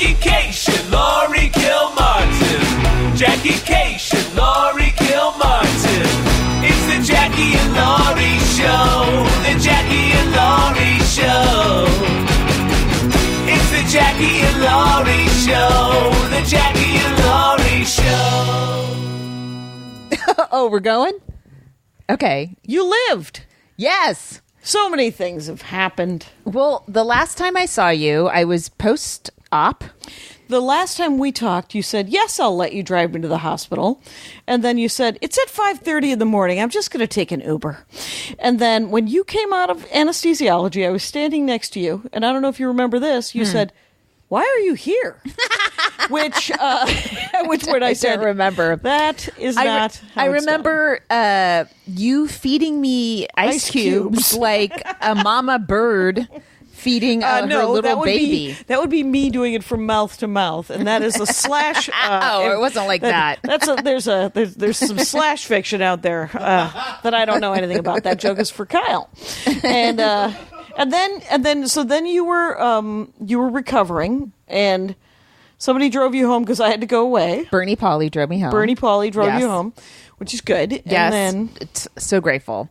Jackie Cation, Laurie Kilmartin. Jackie Cation, Laurie Kilmartin. It's the Jackie and Laurie Show. The Jackie and Laurie Show. It's the Jackie and Laurie Show. The Jackie and Laurie Show. Oh, we're going? Okay. You lived. Yes. So many things have happened. Well, the last time I saw you, I was post-op. The last time we talked, you said, yes, I'll let you drive me to the hospital. And then you said, it's at 5:30 in the morning. I'm just going to take an Uber. And then when you came out of anesthesiology, I was standing next to you. And I don't know if you remember this. You said, why are you here? Which word I said, don't remember. That is not how I it's remember you feeding me ice cubes like a mama bird feeding her little baby. That would be me doing it from mouth to mouth, and that is a slash. It wasn't like that. There's some slash fiction out there that I don't know anything about. That joke is for Kyle, and then you were recovering, and somebody drove you home because I had to go away. Bernie Polly drove me home. You home, which is good. Yes, and then so grateful.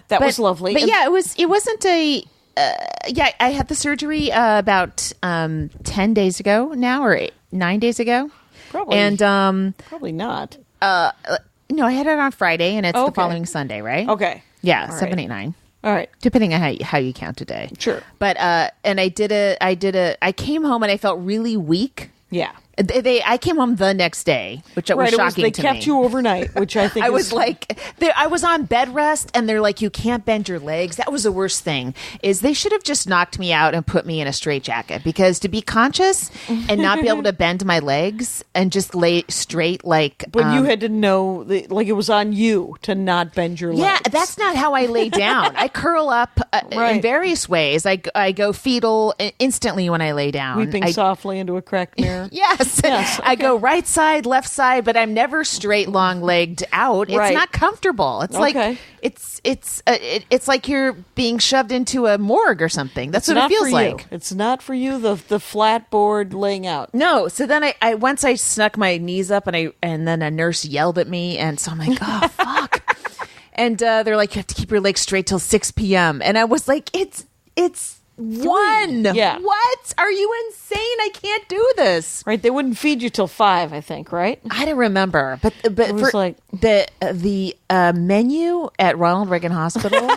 That was lovely. But yeah, it wasn't a. I had the surgery about 10 days ago now, or 9 days ago. Probably. And probably not. No, I had it on Friday, and it's the following Sunday, right? Okay. Yeah, All 7, right. 8, 9. All right. Depending on how you count a day. Sure. But and I came home and I felt really weak. Yeah. I came home the next day, which was shocking to me. They kept you overnight, which I think I was like, I was on bed rest, and they're like, you can't bend your legs. That was the worst thing. Is they should have just knocked me out and put me in a straitjacket, because to be conscious and not be able to bend my legs and just lay straight, like. But you had to know, like it was on you to not bend your legs. Yeah, that's not how I lay down. I curl up in various ways. I go fetal instantly when I lay down. Weeping softly into a cracked mirror. Yes. Yes, okay. I go right side, left side, but I'm never straight, long-legged out. It's not comfortable. It's like it's like you're being shoved into a morgue or something. That's what it feels like. It's not for you. The flat board laying out. No. So then I once I snuck my knees up, and then a nurse yelled at me, and so I'm like, oh fuck. And they're like, you have to keep your legs straight till 6 p.m. And I was like, it's 1. Yeah. What? Are you insane? I can't do this. Right. They wouldn't feed you till 5, I think, right? I don't remember. But for like the menu at Ronald Reagan Hospital,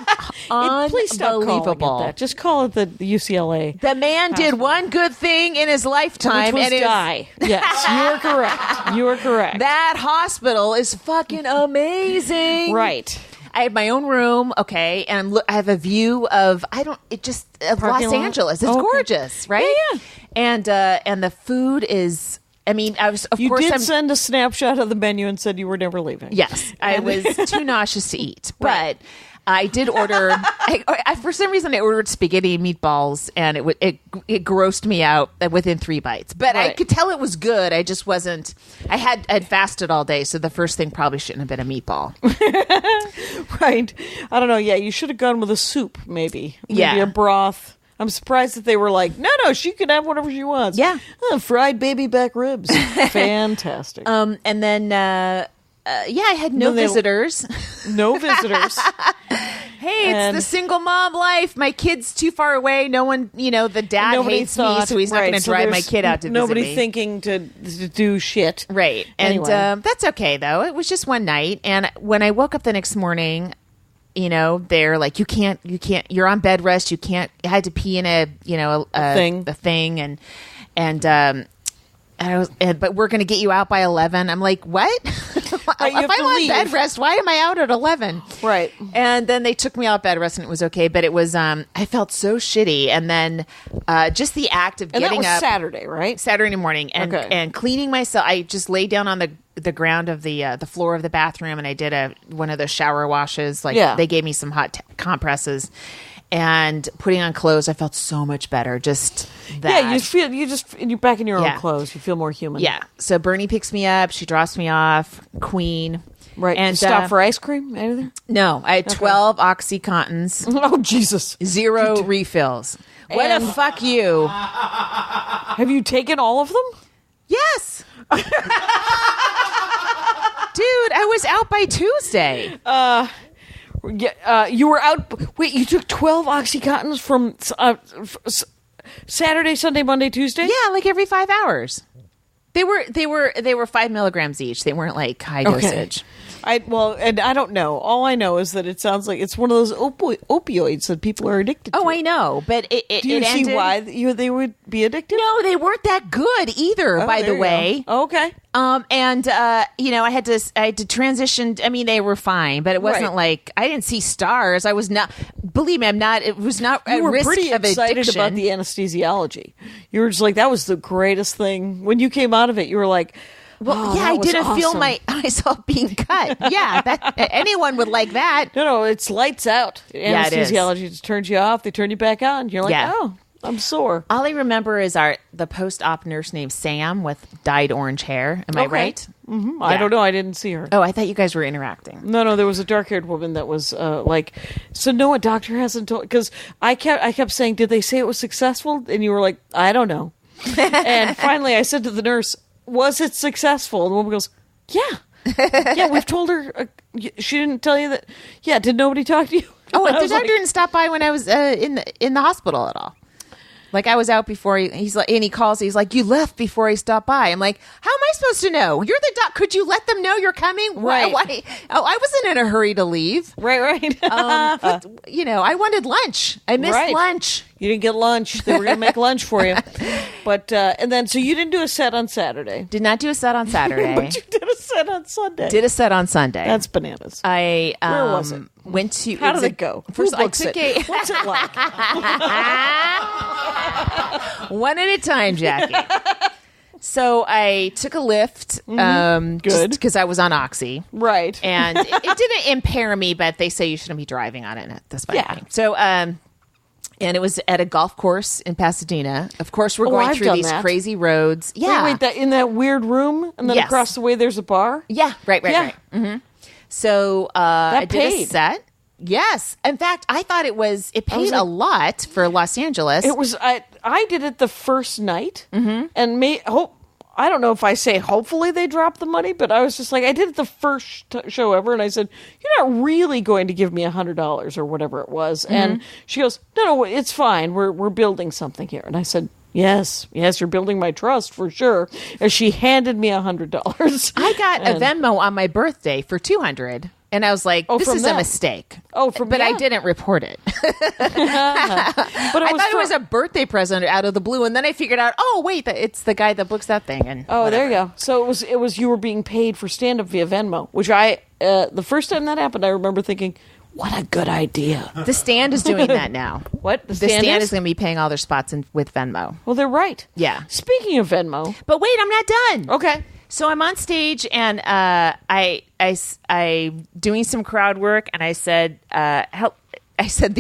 please stop calling it that. Just call it the UCLA. The man did one good thing in his lifetime, which was die. Yes, you are correct. You are correct. That hospital is fucking amazing. Right. I have my own room, okay, and I have a view of Los Angeles. It's gorgeous, right? Yeah. And the food is. I mean, You did send a snapshot of the menu and said you were never leaving. Yes, I was too nauseous to eat, but I did order. For some reason, I ordered spaghetti and meatballs, and it grossed me out within 3 bites. But I could tell it was good. I just wasn't. I'd fasted all day, so the first thing probably shouldn't have been a meatball. Right. I don't know. Yeah, you should have gone with a soup, maybe. Yeah, a broth. I'm surprised that they were like, no, she can have whatever she wants. Yeah. Fried baby back ribs. Fantastic. And then, I had no visitors. No visitors. Hey, it's the single mom life. My kid's too far away. No one, the dad hates me, so he's not going to drive my kid out to visit me. Nobody thinking to do shit. Right. Anyway. And that's okay, though. It was just one night. And when I woke up the next morning, they're like, you can't, you're on bed rest. You can't, I had to pee in a thing. But we're going to get you out by 11. I'm like, what? If I'm on bed rest, why am I out at 11? Right. And then they took me out bed rest, and it was okay. But it was, I felt so shitty. And then just the act of getting up. Saturday, right? Saturday morning. And cleaning myself. I just laid down on the ground of the floor of the bathroom, and I did one of those shower washes. They gave me some hot compresses. And putting on clothes, I felt so much better. Just that. Yeah, you're back in your own clothes. You feel more human. Yeah. So Bernie picks me up. She drops me off. Queen. Right. And stop for ice cream? Anything? No. I had 12 oxycotins. Oh, Jesus. 0 refills. What a fuck you. Have you taken all of them? Yes. Dude, I was out by Tuesday. You were out. Wait, you took 12 oxycontins from Saturday, Sunday, Monday, Tuesday? Yeah, like every 5 hours. They were 5 milligrams each. They weren't like high dosage. And I don't know. All I know is that it sounds like it's one of those opioids that people are addicted to. Oh, I know, but do you see why they would be addicted? No, they weren't that good either. By the way, okay. I had to transition. I mean, they were fine, but it wasn't like I didn't see stars. I was not. Believe me, I'm not. It was not. You were risk pretty of excited addiction. about the anesthesiology. You were just like, that was the greatest thing. When you came out of it, you were like, well, yeah, I didn't feel myself being cut. Yeah, anyone would like that. No, it's lights out. Yeah, Anesthesiology just turns you off. They turn you back on. You're like, oh, I'm sore. All I remember is the post-op nurse named Sam with dyed orange hair. Am I right? Mm-hmm. Yeah. I don't know. I didn't see her. Oh, I thought you guys were interacting. No, there was a dark-haired woman that was so no, a doctor hasn't told, because I kept saying, did they say it was successful? And you were like, I don't know. And finally I said to the nurse, was it successful? And the woman goes, yeah, we've told her. She didn't tell you that. Yeah, did nobody talk to you? Oh, the doctor didn't stop by when I was in the hospital at all. Like I was out before he's like, and he calls. He's like, you left before he stopped by. I'm like, how am I supposed to know? You're the doc. Could you let them know you're coming? Right. Why? Oh, I wasn't in a hurry to leave. Right. But, I wanted lunch. I missed lunch. You didn't get lunch. They were going to make lunch for you. But and then so you didn't do a set on Saturday. Did not do a set on Saturday. But you did a set on Sunday. Did a set on Sunday. That's bananas. Where was it? Went to. How did it go? First, Who books it? What's it like? One at a time, Jackie. So I took a lift. Good, because I was on oxy, right? And it didn't impair me, but they say you shouldn't be driving on it. That's fine. Yeah. So and it was at a golf course in Pasadena. Of course, we're going through these crazy roads. Yeah. Wait, that in that weird room, and then across the way there's a bar. Yeah. Right. Mm-hmm. So I did a set. Yes. In fact, I thought it paid a lot for Los Angeles. It was, I did it the first night, and I don't know if I say hopefully they dropped the money, but I was just like, I did it the first show ever, and I said, you're not really going to give me $100 or whatever it was. Mm-hmm. And she goes, no, it's fine. We're building something here. And I said, Yes, you're building my trust for sure. And she handed me $100. I got a Venmo on my birthday for $200. And I was like, this is a mistake. But I didn't report it. But I thought it was a birthday present out of the blue. And then I figured out, wait, it's the guy that books that thing. And there you go. So it was you were being paid for stand-up via Venmo, which the first time that happened, I remember thinking, what a good idea. The Stand is doing that now. What? The Stand is going to be paying all their spots with Venmo. Well, they're right. Yeah. Speaking of Venmo. But wait, I'm not done. Okay. So I'm on stage and I doing some crowd work, and I said, help. I did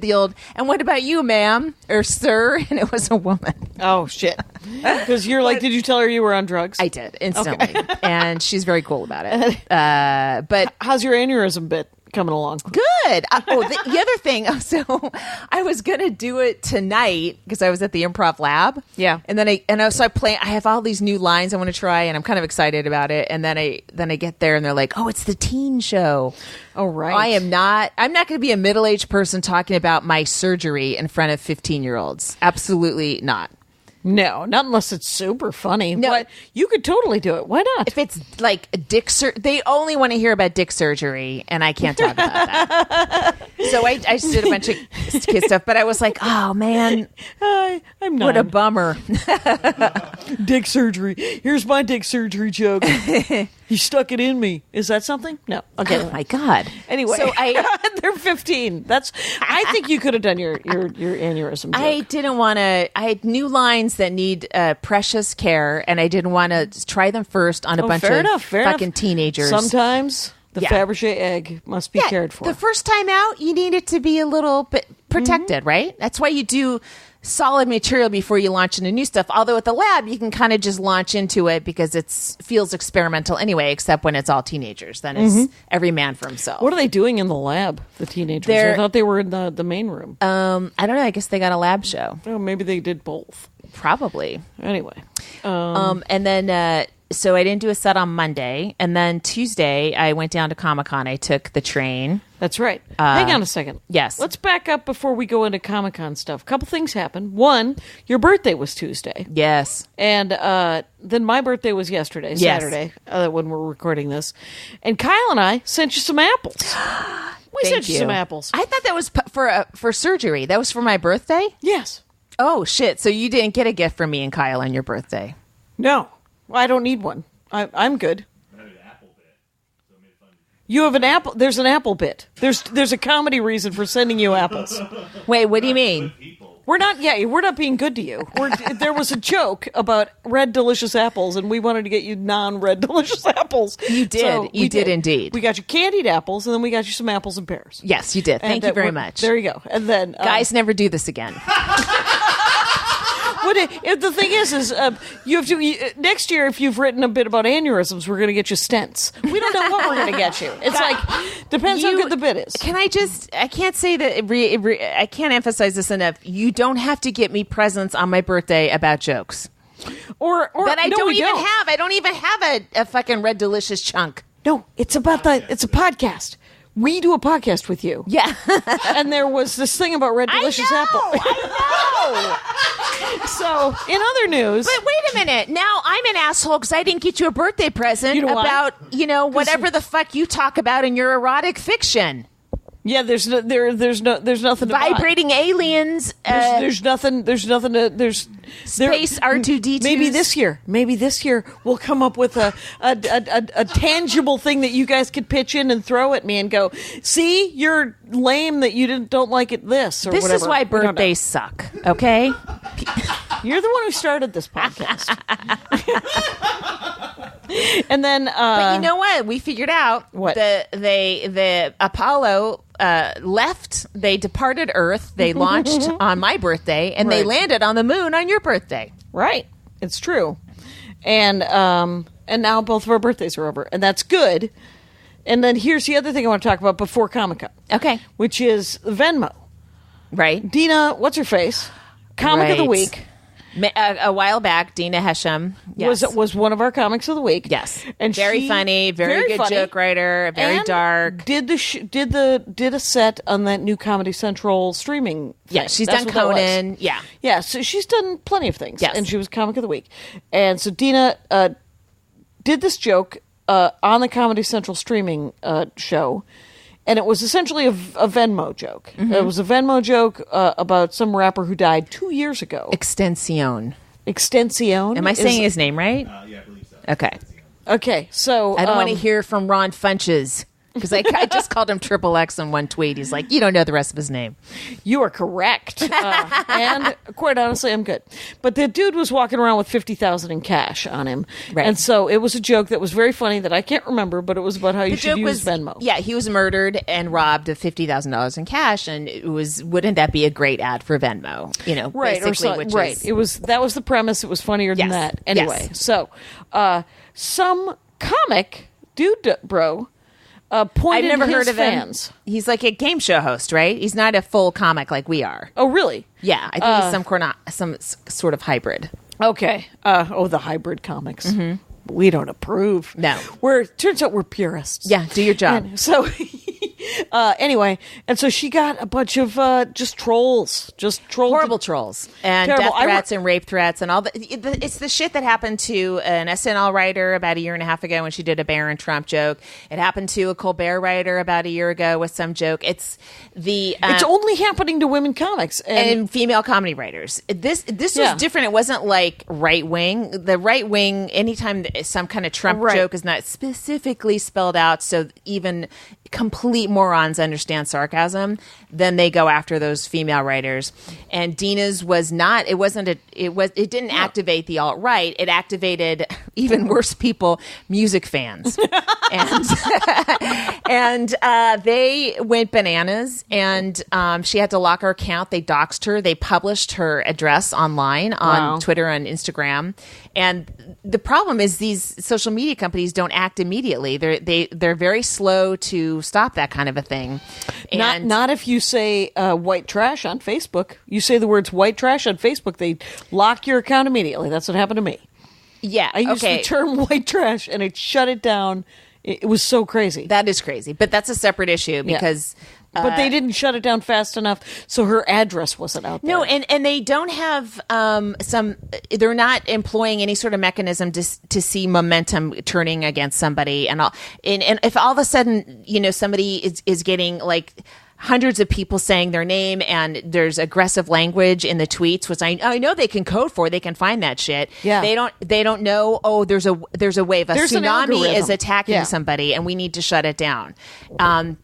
the old, and what about you, ma'am or sir? And it was a woman. Oh, shit. Because you're like, did you tell her you were on drugs? I did, instantly. Okay. And she's very cool about it. But how's your aneurysm bit coming along? Good. The other thing, so I was going to do it tonight because I was at the Improv Lab. Yeah. And then I have all these new lines I want to try, and I'm kind of excited about it. And then I get there and they're like, oh, it's the teen show. Oh, right. I'm not going to be a middle-aged person talking about my surgery in front of 15-year-olds. Absolutely not. No, not unless it's super funny. No. But you could totally do it. Why not? If it's like they only want to hear about dick surgery, and I can't talk about that. So I just did a bunch of kid stuff, but I was like, oh, man. I'm not. What a bummer. Dick surgery. Here's my dick surgery joke. He stuck it in me. Is that something? No. Okay. Oh, my God. Anyway, so they're 15. I think you could have done your aneurysm joke. I didn't want to. I had new lines that need precious care, and I didn't want to try them first on a bunch of fucking teenagers. Sometimes the Fabergé egg must be cared for. The first time out, you need it to be a little bit protected, right? That's why you do solid material before you launch into new stuff. Although at the lab, you can kind of just launch into it because it feels experimental anyway, except when it's all teenagers. Then it's every man for himself. What are they doing in the lab, the teenagers? I thought they were in the main room. I don't know. I guess they got a lab show. Oh, maybe they did both. Probably. Anyway. And then... so I didn't do a set on Monday, and then Tuesday I went down to Comic-Con. I took the train. That's right. Hang on a second. Yes. Let's back up before we go into Comic-Con stuff. A couple things happened. One, your birthday was Tuesday. Yes. And then my birthday was yesterday, Saturday, when we're recording this. And Kyle and I sent you some apples. We sent you some apples. I thought that was for surgery. That was for my birthday? Yes. Oh, shit. So you didn't get a gift from me and Kyle on your birthday? No. Well, I don't need one. I'm good. You have an apple. There's an apple bit. There's a comedy reason for sending you apples. Wait, what do you mean? We're not being good to you. There was a joke about red delicious apples, and we wanted to get you non-red delicious apples. You did. So you did indeed. We got you candied apples, and then we got you some apples and pears. Yes, you did. Thank you very much. There you go. And then guys, never do this again. The thing is you have to next year. If you've written a bit about aneurysms, we're going to get you stents. We don't know what we're going to get you. It's like depends how good the bit is. Can I just? I can't say that. I can't emphasize this enough. You don't have to get me presents on my birthday about jokes. Or that I no, don't we even don't. have. I don't even have a fucking red delicious chunk. No, it's about it's a podcast. We do a podcast with you. Yeah. And there was this thing about red delicious apple. I know. So, in other news. But wait a minute. Now I'm an asshole because I didn't get you a birthday present about, whatever the fuck you talk about in your erotic fiction. Yeah, there's nothing vibrating aliens. There's nothing space R2D2. Maybe this year we'll come up with a tangible thing that you guys could pitch in and throw at me and go, see, you're lame that you don't like it this or this whatever. Is why birthdays suck. Okay, you're the one who started this podcast. And then, but you know what? We figured out what the Apollo left. They departed Earth. They launched on my birthday, and they landed on the moon on your birthday. Right, it's true. And now both of our birthdays are over, and that's good. And then here's the other thing I want to talk about before Comic-Con. Okay, which is Venmo. Right, Dina, what's her face? Comic of the week. A while back, Dina Hashem was one of our comics of the week. Yes, and very funny, very good joke writer, very dark. Did a set on that new Comedy Central streaming thing. Yeah, she's done Conan. Yeah. So she's done plenty of things. Yes, and she was comic of the week. And so Dina did this joke on the Comedy Central streaming show. And it was essentially a Venmo joke. Mm-hmm. It was a Venmo joke about some rapper who died 2 years ago. Extensione. Am I saying his name right? Yeah, I believe so. Okay, so... I don't want to hear from Ron Funches. Because I just called him Triple X in one tweet. He's like, you don't know the rest of his name. You are correct. And quite honestly, I'm good. But the dude was walking around with $50,000 in cash on him. Right. And so it was a joke that was very funny that I can't remember, but it was about how you should use Venmo. Yeah, he was murdered and robbed of $50,000 in cash. And wouldn't that be a great ad for Venmo? Right. It was, that was the premise. It was funnier than that. Anyway, so some comic dude, bro, pointed I've never his heard of fans. him. He's like a game show host, right? He's not a full comic like we are. Oh, really? Yeah, I think he's some sort of hybrid. Okay. The hybrid comics. Mm-hmm. We don't approve. No. Turns out we're purists. Yeah, do your job. And so, anyway, and so she got a bunch of just trolls. Horrible trolls. And terrible. Death threats and rape threats and all it's the shit that happened to an SNL writer about a year and a half ago when she did a Barron Trump joke. It happened to a Colbert writer about a year ago with some joke. It's only happening to women comics and female comedy writers. This was different. It wasn't like right wing. The right wing, anytime some kind of Trump joke is not specifically spelled out, so even complete morons understand sarcasm, then they go after those female writers. And Dina's was not. It wasn't. It didn't activate the alt-right. It activated even worse people, music fans, and they went bananas. And she had to lock her account. They doxed her. They published her address online on Twitter and Instagram. And the problem is these social media companies don't act immediately. They're very slow to stop that kind of a thing. And not if you say white trash on Facebook. You say the words white trash on Facebook, they lock your account immediately. That's what happened to me. Yeah, I used the term white trash, and it shut it down. It was so crazy. That is crazy, but that's a separate issue because. But they didn't shut it down fast enough, so her address wasn't out there. No, and they don't have they're not employing any sort of mechanism to see momentum turning against somebody, and if all of a sudden somebody is getting like hundreds of people saying their name and there's aggressive language in the tweets, which I know they can code for. They can find that shit. Yeah. They don't know. Oh, there's a wave. A tsunami is attacking somebody, and we need to shut it down.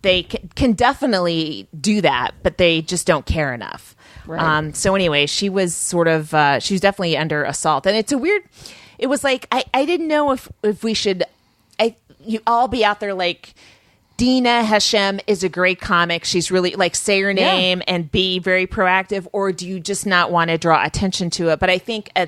They can definitely do that, but they just don't care enough. Right. So anyway, she was sort of she was definitely under assault, and it's a weird. It was like I didn't know if we should you all be out there like. Dina Hashem is a great comic. She's really like say her name and be very proactive, or do you just not want to draw attention to it? But I think I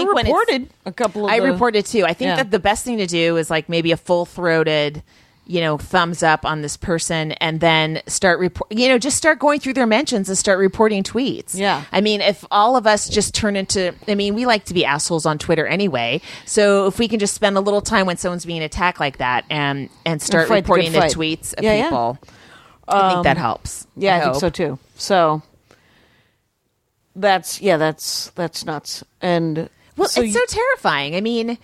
reported a couple of. I reported too. I think that the best thing to do is like maybe a full-throated, thumbs up on this person, and then start just start going through their mentions and start reporting tweets. Yeah. I mean, if all of us just turn into, we like to be assholes on Twitter anyway. So if we can just spend a little time when someone's being attacked like that and start reporting the tweets of people, I think that helps. Yeah, I think so too. So that's nuts. And so it's so terrifying. I mean,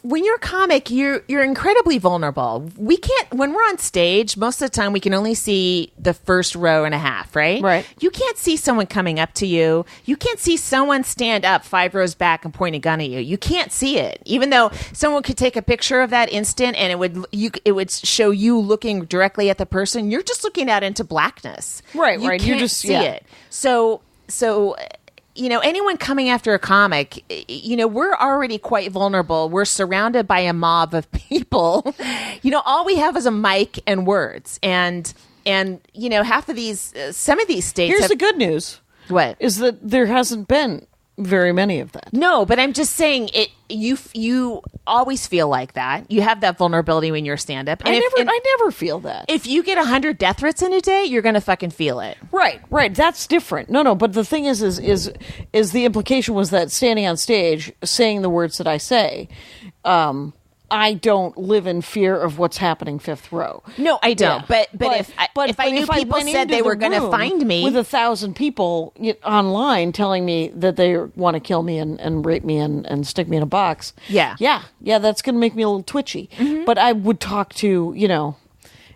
when you're a comic, you're incredibly vulnerable. We can't, when we're on stage, most of the time we can only see the first row and a half, right? Right. You can't see someone coming up to you. You can't see someone stand up 5 rows back and point a gun at you. You can't see it. Even though someone could take a picture of that instant and it would show you looking directly at the person. You're just looking out into blackness. Right, you right. Can't You just see it. So anyone coming after a comic, we're already quite vulnerable. We're surrounded by a mob of people. All we have is a mic and words. And half of these, some of these states. Here's the good news. What? Is that there hasn't been very many of that. No, but I'm just saying it. You always feel like that. You have that vulnerability when you're stand up. I never feel that. If you get 100 death threats in a day, you're going to fucking feel it. Right. That's different. No. But the thing is the implication was that standing on stage, saying the words that I say, I don't live in fear of what's happening fifth row. No, I don't. Yeah. But if I knew people said they were going to find me with 1,000 people online telling me that they want to kill me and rape me and stick me in a box, yeah, that's going to make me a little twitchy. Mm-hmm. But I would talk to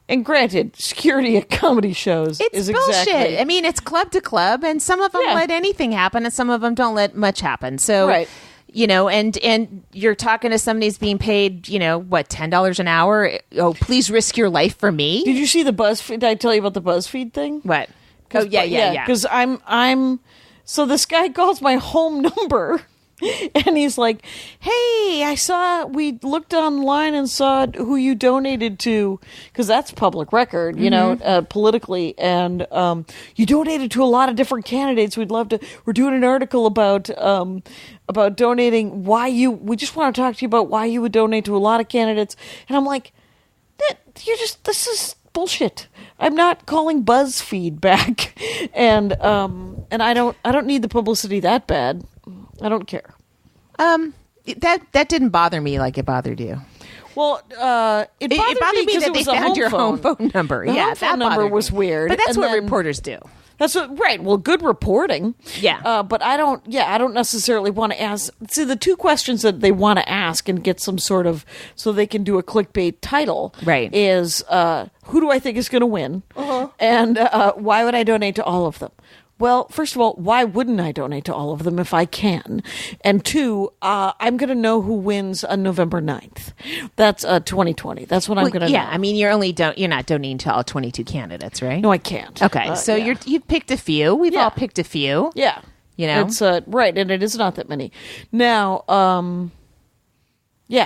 And granted, security at comedy shows is bullshit. Exactly. I mean, it's club to club, and some of them let anything happen, and some of them don't let much happen. So. Right. And you're talking to somebody who's being paid, $10 an hour? Oh, please risk your life for me. Did you see the BuzzFeed? Did I tell you about the BuzzFeed thing? What? Oh, yeah. Because so this guy calls my home number and he's like, hey, we looked online and saw who you donated to, because that's public record, politically. And you donated to a lot of different candidates. We're doing an article about donating, we just want to talk to you about why you would donate to a lot of candidates. And I'm like, this is bullshit. I'm not calling BuzzFeed back. And I don't need the publicity that bad. I don't care. That didn't bother me like it bothered you. Well, it bothered me that they found your home phone number. That phone number was weird. But that's what reporters do. That's right. Well, good reporting. Yeah. But I don't necessarily want to ask. See, the two questions that they want to ask and get some sort of, so they can do a clickbait title. Right. Is, who do I think is going to win? Uh-huh. And why would I donate to all of them? Well, first of all, why wouldn't I donate to all of them if I can? And two, I'm going to know who wins on November 9th. That's 2020. That's what I'm going to know. Yeah, I mean, you're not donating to all 22 candidates, right? No, I can't. Okay, so you've picked a few. We've all picked a few. Yeah. You know? It's right, and it is not that many. Now,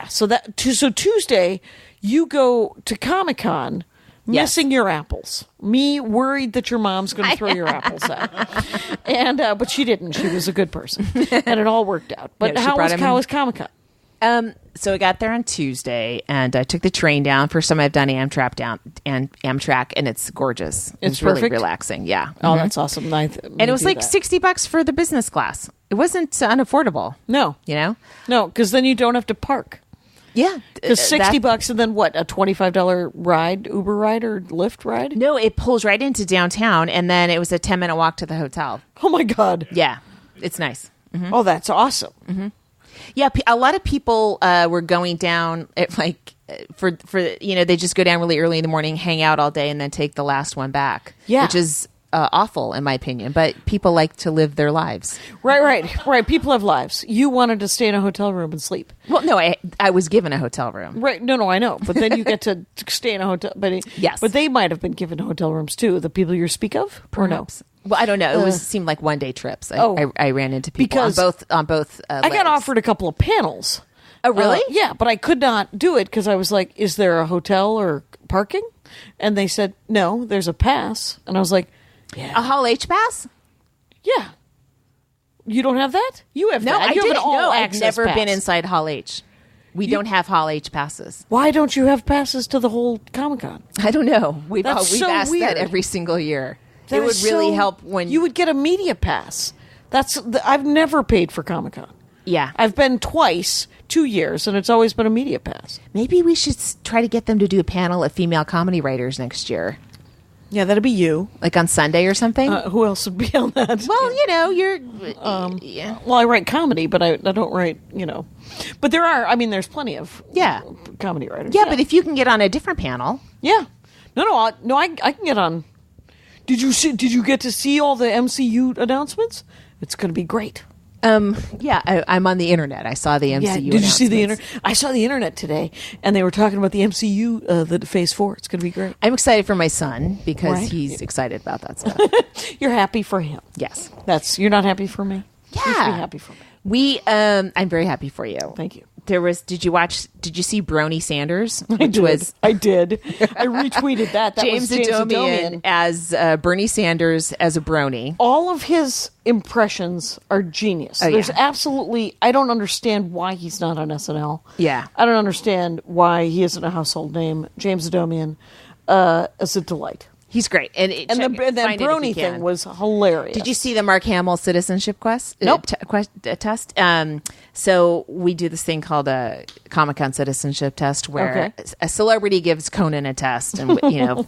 so Tuesday you go to Comic-Con missing your apples. Me worried that your mom's going to throw your apples out. And but she didn't. She was a good person. And it all worked out. But No, how was Comic-Con? So I got there on Tuesday, and I took the train down. First time I've done Amtrak, and it's gorgeous. It's really perfect? relaxing. Yeah. Oh, that's awesome. And it was like $60 for the business class. It wasn't unaffordable. No. You know? No, because then you don't have to park. Yeah. Because $60 and then what? A $25 ride, Uber ride or Lyft ride? No, it pulls right into downtown, and then it was a 10-minute walk to the hotel. Oh my God. Yeah. It's nice. Mm-hmm. Oh, that's awesome. Mm-hmm. Yeah, a lot of people were going down at for they just go down really early in the morning, hang out all day, and then take the last one back. Yeah, which is awful in my opinion. But people like to live their lives. Right. People have lives. You wanted to stay in a hotel room and sleep. Well, no, I was given a hotel room. Right. No, I know. But then you get to stay in a hotel. But yes, but they might have been given hotel rooms too. The people you speak of, perhaps. Or no? Well, I don't know. It seemed like one-day trips. I ran into people on both. I got offered a couple of panels. Oh, really? Yeah, but I could not do it because I was like, "Is there a hotel or parking?" And they said, "No, there's a pass." And I was like, "Yeah, a Hall H pass." Yeah, you don't have that. You have no, that. I didn't. No, I've never pass. been inside Hall H. We don't have Hall H passes. Why don't you have passes to the whole Comic-Con? I don't know. We've so asked weird. that every single year. That it would really help when you would get a media pass. I've never paid for Comic-Con. Yeah, I've been twice, 2 years, and it's always been a media pass. Maybe we should try to get them to do a panel of female comedy writers next year. Yeah, that'd be you. Like on Sunday or something. Who else would be on that? Well, you're. Yeah. Well, I write comedy, but I don't write. But there are. I mean, there's plenty of comedy writers. Yeah, but if you can get on a different panel. Yeah. No. I can get on. Did you get to see all the MCU announcements? It's going to be great. Yeah, I'm on the internet. I saw the MCU. Yeah, did you see the internet? I saw the internet today, and they were talking about the MCU, the Phase 4. It's going to be great. I'm excited for my son because he's excited about that stuff. You're happy for him. Yes. You're not happy for me? Yeah. You should be happy for me. I'm very happy for you. Thank you. Did you see Brony Sanders? I did. I retweeted that. That James was James Adomian as Bernie Sanders as a brony. All of his impressions are genius. There's absolutely, I don't understand why he's not on SNL. Yeah. I don't understand why he isn't a household name. James Adomian is a delight. He's great. And that brony thing was hilarious. Did you see the Mark Hamill citizenship quest? Nope. Test? So we do this thing called a Comic-Con citizenship test where a celebrity gives Conan a test and,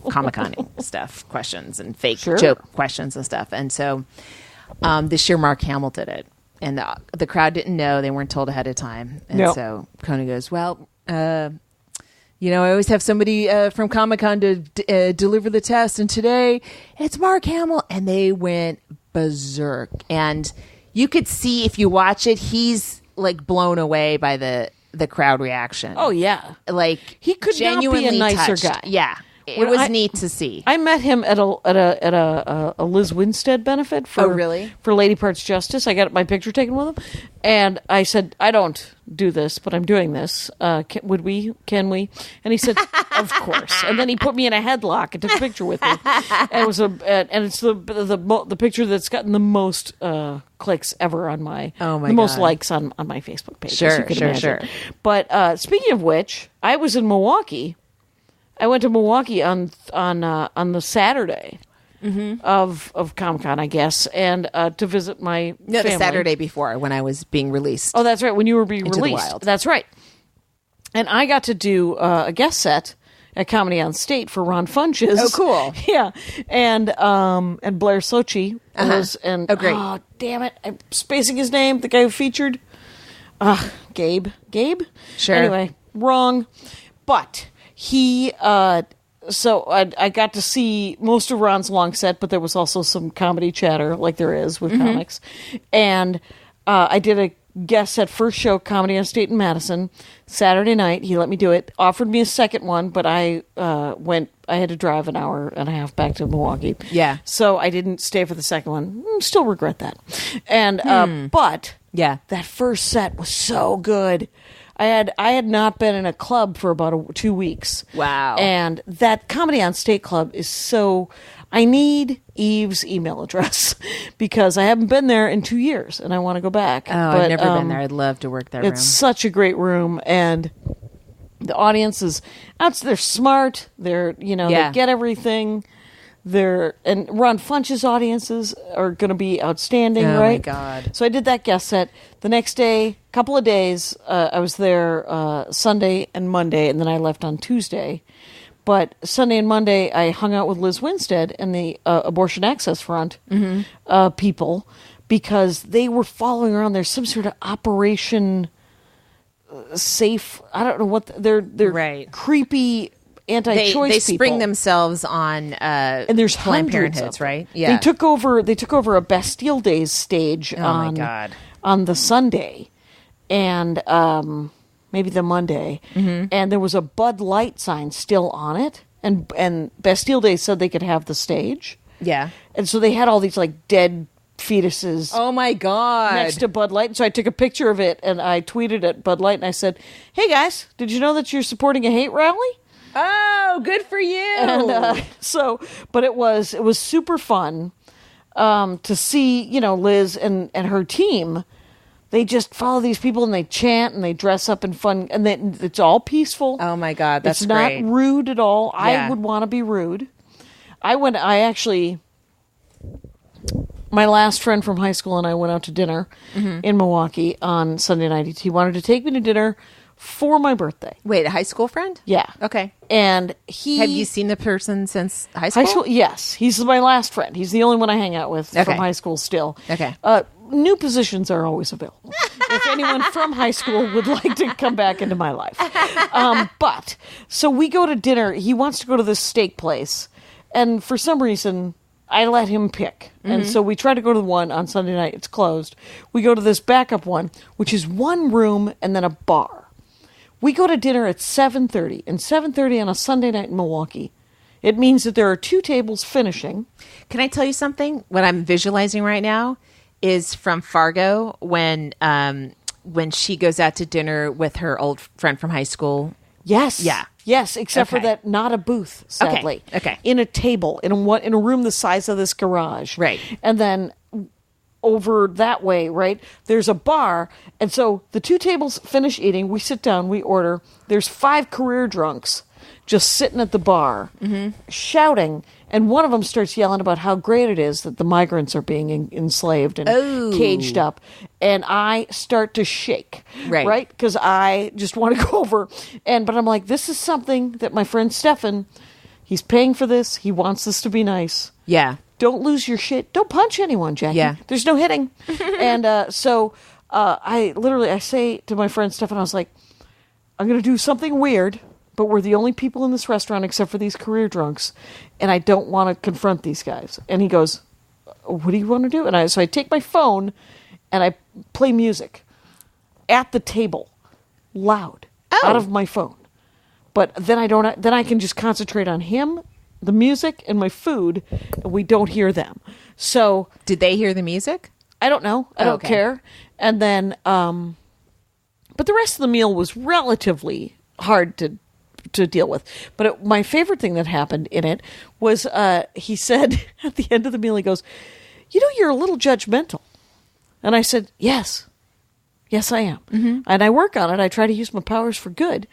Comic-Con stuff, questions and fake joke questions and stuff. And so this year Mark Hamill did it. And the crowd didn't know. They weren't told ahead of time. And so Conan goes, well... I always have somebody from Comic-Con to deliver the test, and today it's Mark Hamill, and they went berserk. And you could see if you watch it, he's like blown away by the crowd reaction. Oh yeah, like he could genuinely not be a nicer touched. guy. Yeah, it was neat to see. I met him at a Liz Winstead benefit for for Lady Parts Justice. I got my picture taken with him, and I said, I don't do this, but I'm doing this. Can we? And he said, of course. And then he put me in a headlock and took a picture with me. And it was it's the picture that's gotten the most clicks ever on my most likes on my Facebook page. Sure. But speaking of which, I was in Milwaukee. I went to Milwaukee on the Saturday of Comic-Con, I guess, and to visit my family. The Saturday before when I was being released. Oh, that's right, when you were being Into released. the wild. That's right. And I got to do a guest set at Comedy on State for Ron Funches. Oh, cool. Yeah, and Blair Sochi was, and great. Oh, damn it, I'm spacing his name. The guy who featured, Gabe. Sure. Anyway, wrong, but. He so I got to see most of Ron's long set, but there was also some comedy chatter like there is with comics. And I did a guest set first show, Comedy on State in Madison, Saturday night. He let me do it. Offered me a second one, but I had to drive an hour and a half back to Milwaukee. Yeah. So I didn't stay for the second one. Still regret that. And but that first set was so good. I had not been in a club for about 2 weeks. Wow. And that Comedy on State Club is so... I need Eve's email address because I haven't been there in 2 years and I want to go back. Oh, I've never been there. I'd love to work that room. It's such a great room, and the audience is... They're smart. They're, they get everything. And Ron Funch's audiences are going to be outstanding, right? Oh, my God. So I did that guest set. The next day, couple of days, I was there Sunday and Monday, and then I left on Tuesday. But Sunday and Monday, I hung out with Liz Winstead and the Abortion Access Front people because they were following around. There's some sort of Operation Safe. I don't know what they're right. Creepy anti-choice they people. spring themselves on and there's Planned hundreds Parenthoods, of them. right? Yeah. They took over a Bastille Days stage my God. on the Sunday and maybe the Monday, and there was a Bud Light sign still on it, and Bastille Days said they could have the stage. Yeah. And so they had all these like dead fetuses. Oh my God. Next to Bud Light. So I took a picture of it and I tweeted at Bud Light and I said, "Hey guys, did you know that you're supporting a hate rally?" Oh, good for you. And but it was super fun to see, Liz and her team. They just follow these people and they chant and they dress up in fun, and it's all peaceful. Oh my God, that's it's not great. rude at all. Yeah. I would want to be rude. My last friend from high school and I went out to dinner in Milwaukee on Sunday night. He wanted to take me to dinner for my birthday. Wait, a high school friend? Yeah. Okay. And have you seen the person since high school? High school, yes. He's my last friend. He's the only one I hang out with from high school still. Okay. New positions are always available. If anyone from high school would like to come back into my life. But, so we go to dinner. He wants to go to this steak place. And for some reason, I let him pick. And so we try to go to the one on Sunday night. It's closed. We go to this backup one, which is one room and then a bar. We go to dinner at 7:30, and 7:30 on a Sunday night in Milwaukee. It means that there are 2 tables finishing. Can I tell you something? What I'm visualizing right now is from Fargo when she goes out to dinner with her old friend from high school. Yes. Yeah. Yes, except for that, not a booth, sadly. Okay. In a table, in a room the size of this garage. Right. And then over that way, right, there's a bar. And so the 2 tables finish eating. We sit down, we order. There's 5 career drunks just sitting at the bar, shouting. And one of them starts yelling about how great it is that the migrants are being enslaved and caged up. And I start to shake, right? Because I just want to go over. But I'm like, this is something that my friend Stefan, he's paying for this. He wants this to be nice. Yeah. Don't lose your shit. Don't punch anyone, Jackie. Yeah. There's no hitting. And so I say to my friend Stefan, I was like, I'm going to do something weird, but we're the only people in this restaurant except for these career drunks, and I don't want to confront these guys. And he goes, what do you want to do? And so I take my phone and I play music at the table, loud, out of my phone. But then I can just concentrate on him, the music, and my food, and we don't hear them. So did they hear the music? I don't know. I don't care. And then, but the rest of the meal was relatively hard to deal with. But my favorite thing that happened in it was he said at the end of the meal, he goes, you're a little judgmental. And I said, yes, I am. And I work on it. I try to use my powers for good.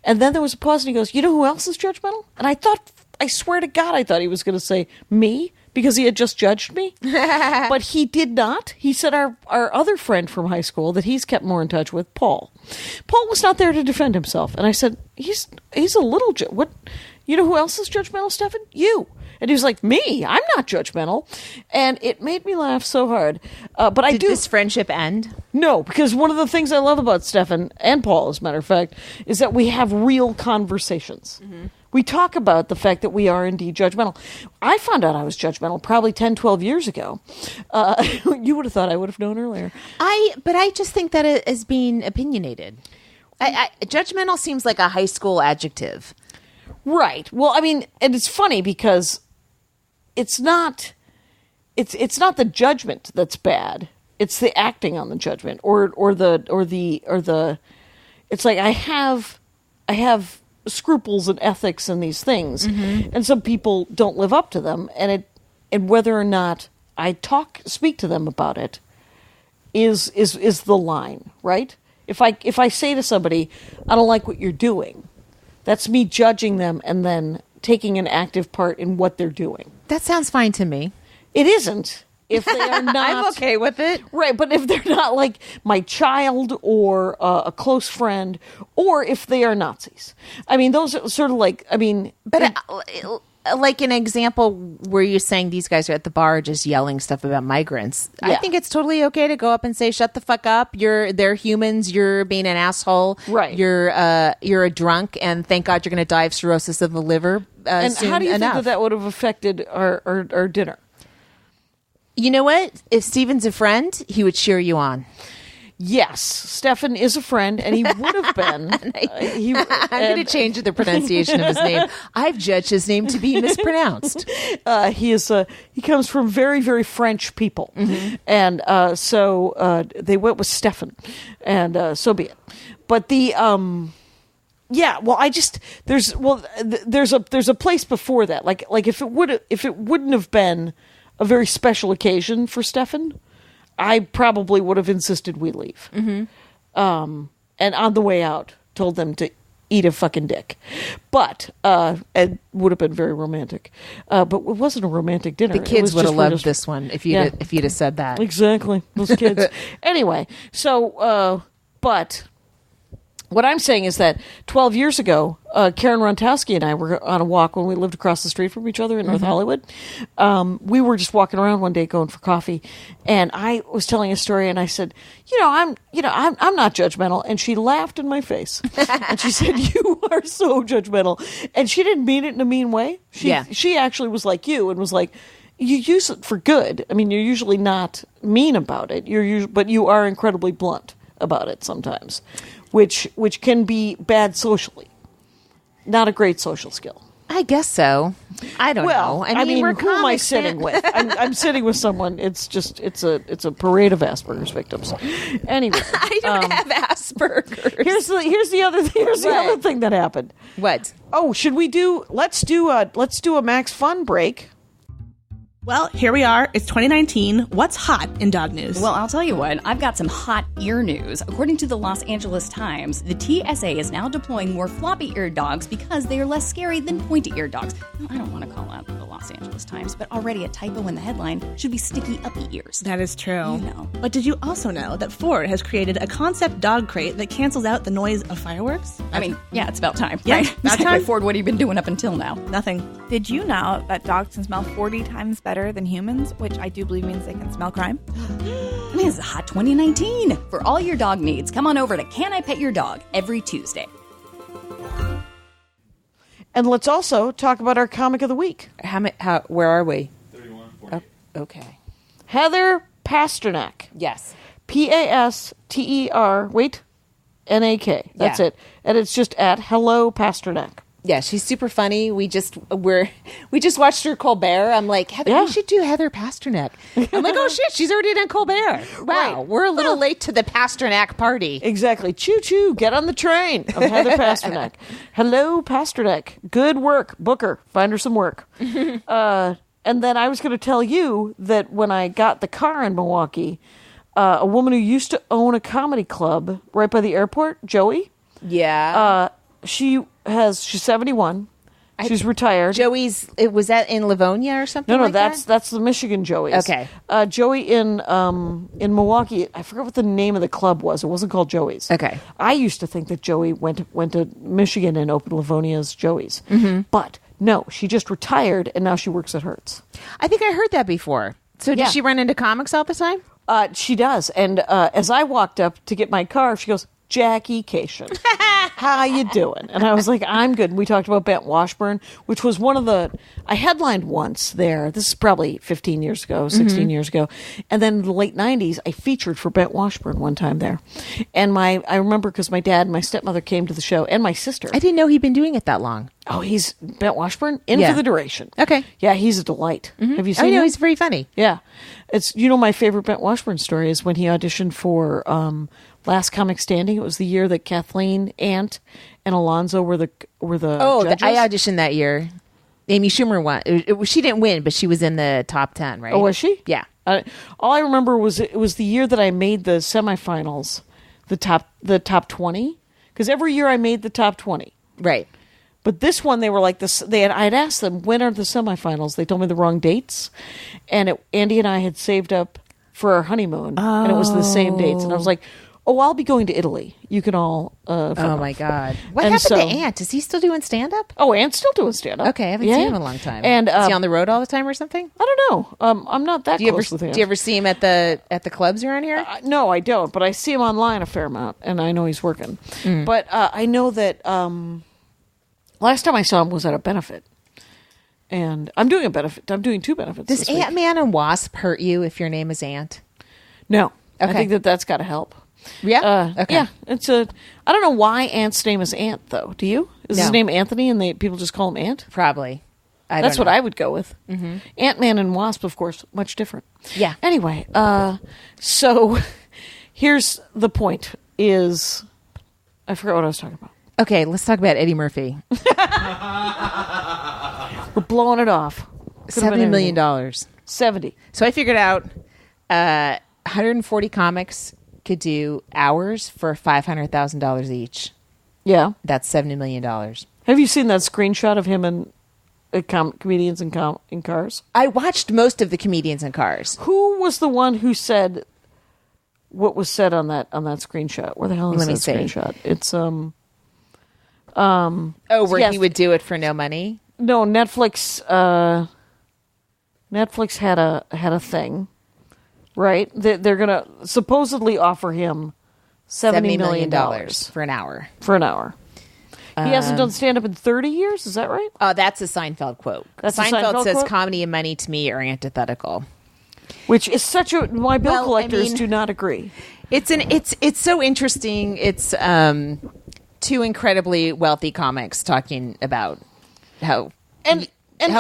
And then there was a pause and he goes, you know who else is judgmental? And I swear to God, I thought he was going to say me, because he had just judged me. But he did not. He said our other friend from high school that he's kept more in touch with, Paul. Paul was not there to defend himself. And I said, he's a little... what? You know who else is judgmental, Stefan? You. And he was like, me? I'm not judgmental. And it made me laugh so hard. But Did this friendship end? No, because one of the things I love about Stefan and Paul, as a matter of fact, is that we have real conversations. Mm-hmm. We talk about the fact that we are indeed judgmental. I found out I was judgmental probably 10, 12 years ago. You would have thought I would have known earlier. But I just think that it is being opinionated. Judgmental seems like a high school adjective. Right. Well, I mean, and it's funny because it's not the judgment that's bad. It's the acting on the judgment or the it's like I have scruples and ethics and these things, mm-hmm. and some people don't live up to them, and whether or not I speak to them about it is the line, right? If I say to somebody, I don't like what you're doing, that's me judging them and then taking an active part in what they're doing. That sounds fine to me. It isn't. If they are not... I'm okay with it. Right, but if they're not like my child or a close friend, or if they are Nazis. I mean, those are sort of like, I mean... But like an example where you're saying these guys are at the bar just yelling stuff about migrants. Yeah. I think it's totally okay to go up and say, shut the fuck up. They're humans. You're being an asshole. Right. You're a drunk, and thank God you're going to die of cirrhosis of the liver and soon how do you enough. think that would have affected our dinner? You know what? If Steven's a friend, he would cheer you on. Yes, Stefan is a friend, and he would have been. I'm going to change the pronunciation of his name. I've judged his name to be mispronounced. He comes from very, very French people, mm-hmm. and so they went with Stefan, and so be it. But the yeah, well, there's a place before that, like if it wouldn't have been a very special occasion for Stefan, I probably would have insisted we leave. Mm-hmm. And on the way out, told them to eat a fucking dick. But it would have been very romantic. But it wasn't a romantic dinner. The kids would have loved this one if you'd have said that. Exactly. Those kids. Anyway, so, but... What I'm saying is that 12 years ago, Karen Rontowski and I were on a walk when we lived across the street from each other in North mm-hmm. Hollywood. We were just walking around one day going for coffee, and I was telling a story, and I said, I'm not judgmental, and she laughed in my face, and she said, "You are so judgmental," and she didn't mean it in a mean way. She actually was like you, and was like, you use it for good. I mean, you're usually not mean about it. But you are incredibly blunt about it sometimes. Which can be bad socially. Not a great social skill. I guess so. I don't know. I mean who am I sitting with? I'm sitting with someone. It's a parade of Asperger's victims. Anyway, I don't have Asperger's. Here's the other thing that happened. What? Oh, let's do a Max Fun break. Well, here we are. It's 2019. What's hot in dog news? Well, I'll tell you what. I've got some hot ear news. According to the Los Angeles Times, the TSA is now deploying more floppy-eared dogs because they are less scary than pointy-eared dogs. Now, I don't want to call out the Los Angeles Times, but already a typo in the headline should be sticky uppy ears. That is true. You know. But did you also know that Ford has created a concept dog crate that cancels out the noise of fireworks? I mean, yeah, it's about time, yeah, right? About exactly. time. Ford, what have you been doing up until now? Nothing. Did you know that dogs can smell 40 times better than humans, which I do believe means they can smell crime? I mean, it's a hot 2019. For all your dog needs, come on over to Can I Pet Your Dog every Tuesday. And let's also talk about our comic of the week. Where are we? 31. Oh, okay. Heather Pasternak. Yes. Paster. Wait. Nak. That's it. And it's just at Hello Pasternak. Yeah, she's super funny. We just watched her Colbert. I'm like, Heather, we should do Heather Pasternak. I'm like, oh shit, she's already done Colbert. Wow, Right. We're a little late to the Pasternak party. Exactly. Choo choo, get on the train of Heather Pasternak. Hello Pasternak. Good work. Book her. Find her some work. And then I was going to tell you that when I got the car in Milwaukee, a woman who used to own a comedy club right by the airport, Joey. Yeah. She's 71. She's retired. Joey's. Was that in Livonia or something? No, like that's the Michigan Joey's. Okay. Joey in Milwaukee. I forgot what the name of the club was. It wasn't called Joey's. Okay. I used to think that Joey went to Michigan and opened Livonia's Joey's. Mm-hmm. But No, she just retired, and now she works at Hertz. I think I heard that before. So Yeah. does she run into comics all the time? She does. And as I walked up to get my car, she goes, Jackie Cation, how you doing? And I was like, I'm good. And we talked about Bent Washburn, which was one of the... I headlined once there. This is probably 15 years ago, 16 years ago. And then in the late 90s, I featured for Bent Washburn one time there. And I remember because my dad and my stepmother came to the show, and my sister. I didn't know he'd been doing it that long. Oh, he's Bent Washburn? In Yeah. for the duration. Okay. Yeah, he's a delight. Have you seen I know him? he's very funny. Yeah. It's, my favorite Bent Washburn story is when he auditioned for Last Comic Standing. It was the year that Kathleen, Ant, and Alonzo were the judges. I auditioned that year. Amy Schumer won. She didn't win, but she was in the top 10, right? Oh, was she? Yeah. All I remember was it was the year that I made the semifinals, the top 20, because every year I made the top 20. Right. But this one, they were like this. I'd asked them, when are the semifinals? They told me the wrong dates, and Andy and I had saved up for our honeymoon, and it was the same dates. And I was like, "Oh, I'll be going to Italy. You can all." Oh my God! What And happened so- to Ant? Is he still doing stand up? Oh, Ant's still doing stand up. Okay, I haven't seen him in a long time. And is he on the road all the time or something? I don't know. I'm not that close with him. Do you ever see him at the clubs around here? No, I don't. But I see him online a fair amount, and I know he's working. But I know that last time I saw him was at a benefit, and I'm doing a benefit. I'm doing 2 benefits. Does this week. Ant-Man and Wasp hurt you if your name is Ant? No, I Okay. think that's got to help. Yeah. Okay. Yeah, it's a. I don't know why Ant's name is Ant though. Do you? Is his No. name Anthony, and people just call him Ant? Probably. That's what I would go with. Mm-hmm. Ant-Man and Wasp, of course, much different. Yeah. Anyway, so here's the point: is I forgot what I was talking about. Okay, let's talk about Eddie Murphy. We're blowing it off. $70 million. 70. So I figured out 140 comics could do hours for $500,000 each. Yeah. That's $70 million. Have you seen that screenshot of him and comedians in cars? I watched most of the comedians in Cars. Who was the one who said what was said on that screenshot? Where the hell is Let me that see. screenshot? It's Oh, where yes. he would do it for no money? No, Netflix. Netflix had a thing, right? They're gonna supposedly offer him $70 million for an hour. for an hour. He hasn't done stand up in 30 years. Is that right? Oh, that's a Seinfeld quote. That's a Seinfeld Seinfeld says quote? comedy and money to me are antithetical. Which is such a my bill Well, I collectors mean- do not agree. It's so interesting. It's 2 incredibly wealthy comics talking about how And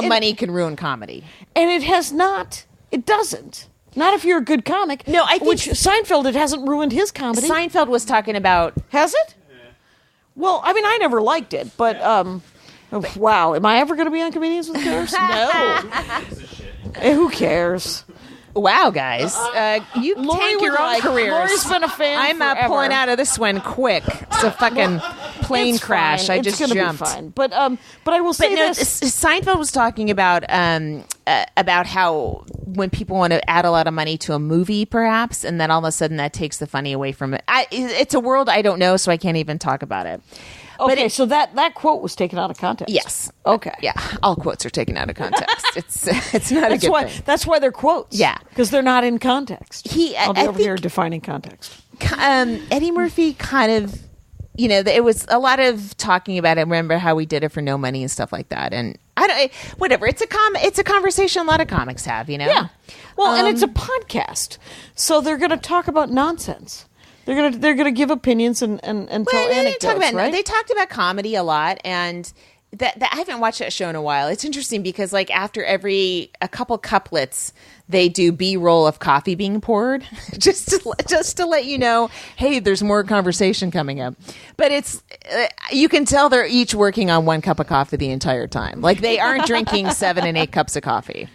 money can ruin comedy. And it has not. It doesn't. Not if you're a good comic. No, I think- which Seinfeld, it hasn't ruined his comedy. Seinfeld was talking about Has it? Well, I mean, I never liked it, but wow, am I ever going to be on Comedians with Cars? No. Who cares? wow, guys, you Laurie tank your would own like- careers. Laurie's been a fan I'm forever. pulling out of this one quick. It's a fucking plane It's crash. fine. I It's just gonna jumped. Be fine. But I will say But no, this. Seinfeld was talking about how when people want to add a lot of money to a movie, perhaps, and then all of a sudden that takes the funny away from it. It's a world I don't know, so I can't even talk about it. Okay, so that quote was taken out of context. Yes. Okay. Yeah. All quotes are taken out of context. It's not a good thing. That's why they're quotes. Yeah. because they're not in context. I'll be I over here think- defining context. Eddie Murphy kind of, it was a lot of talking about it. Remember how we did it for no money and stuff like that. And I don't, whatever. It's a conversation a lot of comics have, Yeah. Well, and it's a podcast, so they're going to talk about nonsense. They're gonna give opinions and tell anecdotes, right? They talked about comedy a lot, and that I haven't watched that show in a while. It's interesting because like after a couple couplets, they do B-roll of coffee being poured, just to let you know, hey, there's more conversation coming up. But it's you can tell they're each working on 1 cup of coffee the entire time. Like they aren't drinking 7 and 8 cups of coffee.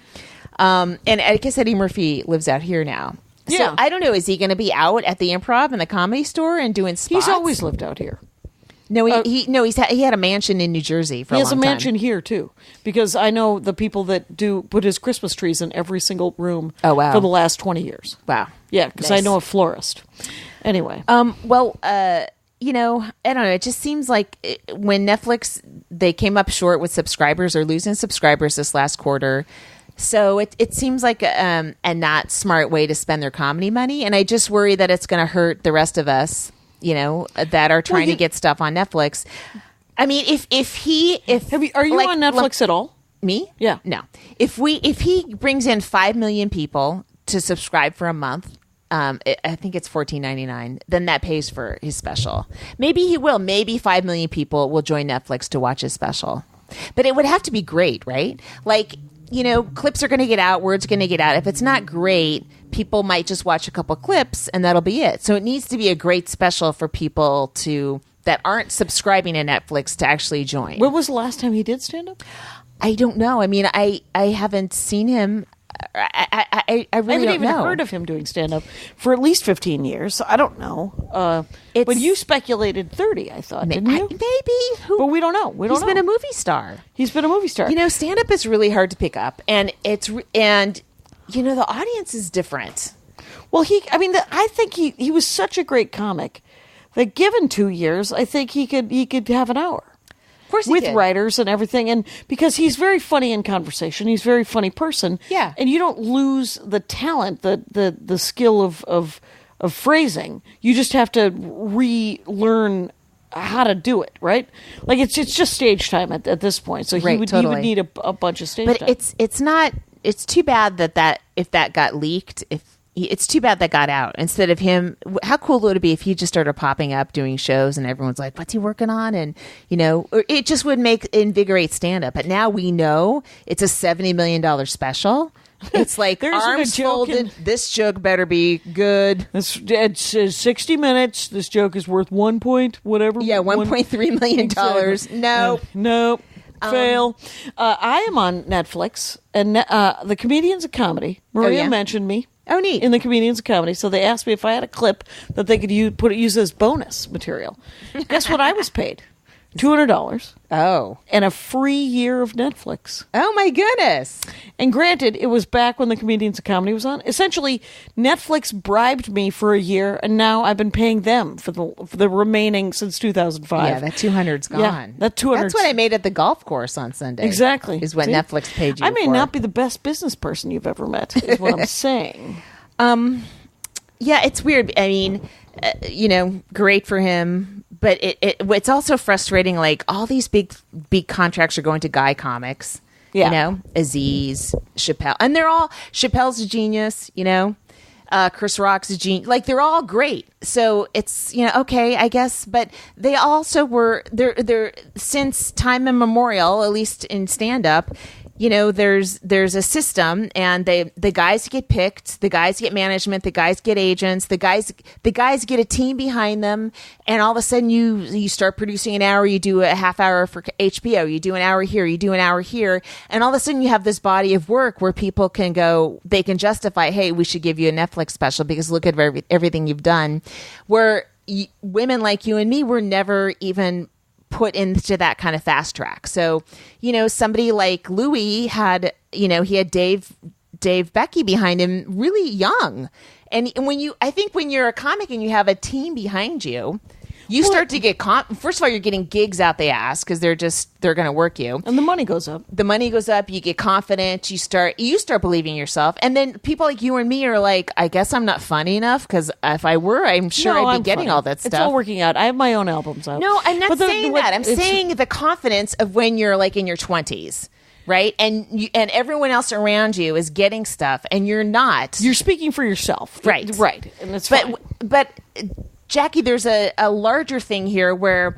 And I guess Eddie Murphy lives out here now. Yeah. So I don't know. Is he going to be out at the Improv and the Comedy Store and doing spots? He's always lived out here. No, he had a mansion in New Jersey for a He long has a time. mansion here too, because I know the people that put his Christmas trees in every single room. Oh, wow. For the last 20 years. Wow. Yeah, because I Nice. know a florist. Anyway, I don't know. It just seems like when Netflix, they came up short with subscribers or losing subscribers this last quarter. So it seems like a not smart way to spend their comedy money. And I just worry that it's going to hurt the rest of us, that are trying to get stuff on Netflix. I mean, are you on Netflix at all? Me? Yeah. No. If he brings in 5 million people to subscribe for a month, I think it's $14.99. Then that pays for his special. Maybe he will. Maybe 5 million people will join Netflix to watch his special. But it would have to be great, right? Like, clips are going to get out, words going to get out. If it's not great, people might just watch a couple clips and that'll be it. So it needs to be a great special for people that aren't subscribing to Netflix to actually join. When was the last time he did stand up? I don't know. I mean, I haven't seen him. I really haven't don't even know. heard of him doing stand-up for at least 15 years. So I don't know. But you speculated 30, I thought, didn't you? Maybe. But we don't know. He's been a movie star. He's been a movie star. Stand-up is really hard to pick up. And the audience is different. Well, I think he was such a great comic that given 2 years, I think he could have an hour. Of course he with did. writers and everything, and because he's very funny in conversation, he's a very funny person. Yeah, and you don't lose the talent, the skill of phrasing. You just have to relearn how to do it, right? Like it's just stage time at this point. So he would need a bunch of stage time. But it's too bad that if that got leaked, it's too bad that got out. Instead of him, how cool would it be if he just started popping up doing shows and everyone's like, what's he working on? And, or it just would invigorate stand-up. But now we know it's a $70 million special. It's like arms folded. This joke better be good. It's 60 minutes. This joke is worth whatever. Yeah, $1.3 million. Exactly. Nope. Fail. I am on Netflix, and the Comedians of Comedy. Maria mentioned me. Oh, neat. In the Comedians of Comedy. So they asked me if I had a clip that they could use as bonus material. Guess what I was paid? $200. Oh. And a free year of Netflix. Oh, my goodness. And granted, it was back when the Comedians of Comedy was on. Essentially, Netflix bribed me for a year, and now I've been paying them for the remaining since 2005. Yeah, that 200's gone. Yeah, that 200. That's what I made at the golf course on Sunday. Exactly. Is what Netflix paid you I may for. not be the best business person you've ever met, is what I'm saying. Yeah, it's weird. I mean, great for him. But it's also frustrating. Like all these big contracts are going to guy comics. Yeah. Aziz, Chappelle, and Chappelle's a genius. Chris Rock's a genius. Like they're all great. So it's okay, I guess. But they also were they're since time immemorial, at least in stand up. There's a system, and the guys get picked, the guys get management, the guys get agents, the guys get a team behind them, and all of a sudden you start producing an hour, you do a half hour for HBO, you do an hour here, you do an hour here, and all of a sudden you have this body of work where people can go, they can justify, hey, we should give you a Netflix special because look at everything you've done. Where women like you and me were never even put into that kind of fast track. So, somebody like Louis had, he had Dave Becky behind him really young. And when you're a comic and you have a team behind you, you start to get first of all, you're getting gigs out the ass because they're going to work you. And the money goes up. You get confident. You start believing yourself. And then people like you and me are like, I guess I'm not funny enough because if I were, I'm sure I'd be getting funny. all that stuff. It's all working out. I have my own albums out. No, I'm not saying that. I'm saying the confidence of when you're like in your 20s. Right, and everyone else around you is getting stuff, and you're not. You're speaking for yourself, right? And that's fine. But Jackie, there's a larger thing here where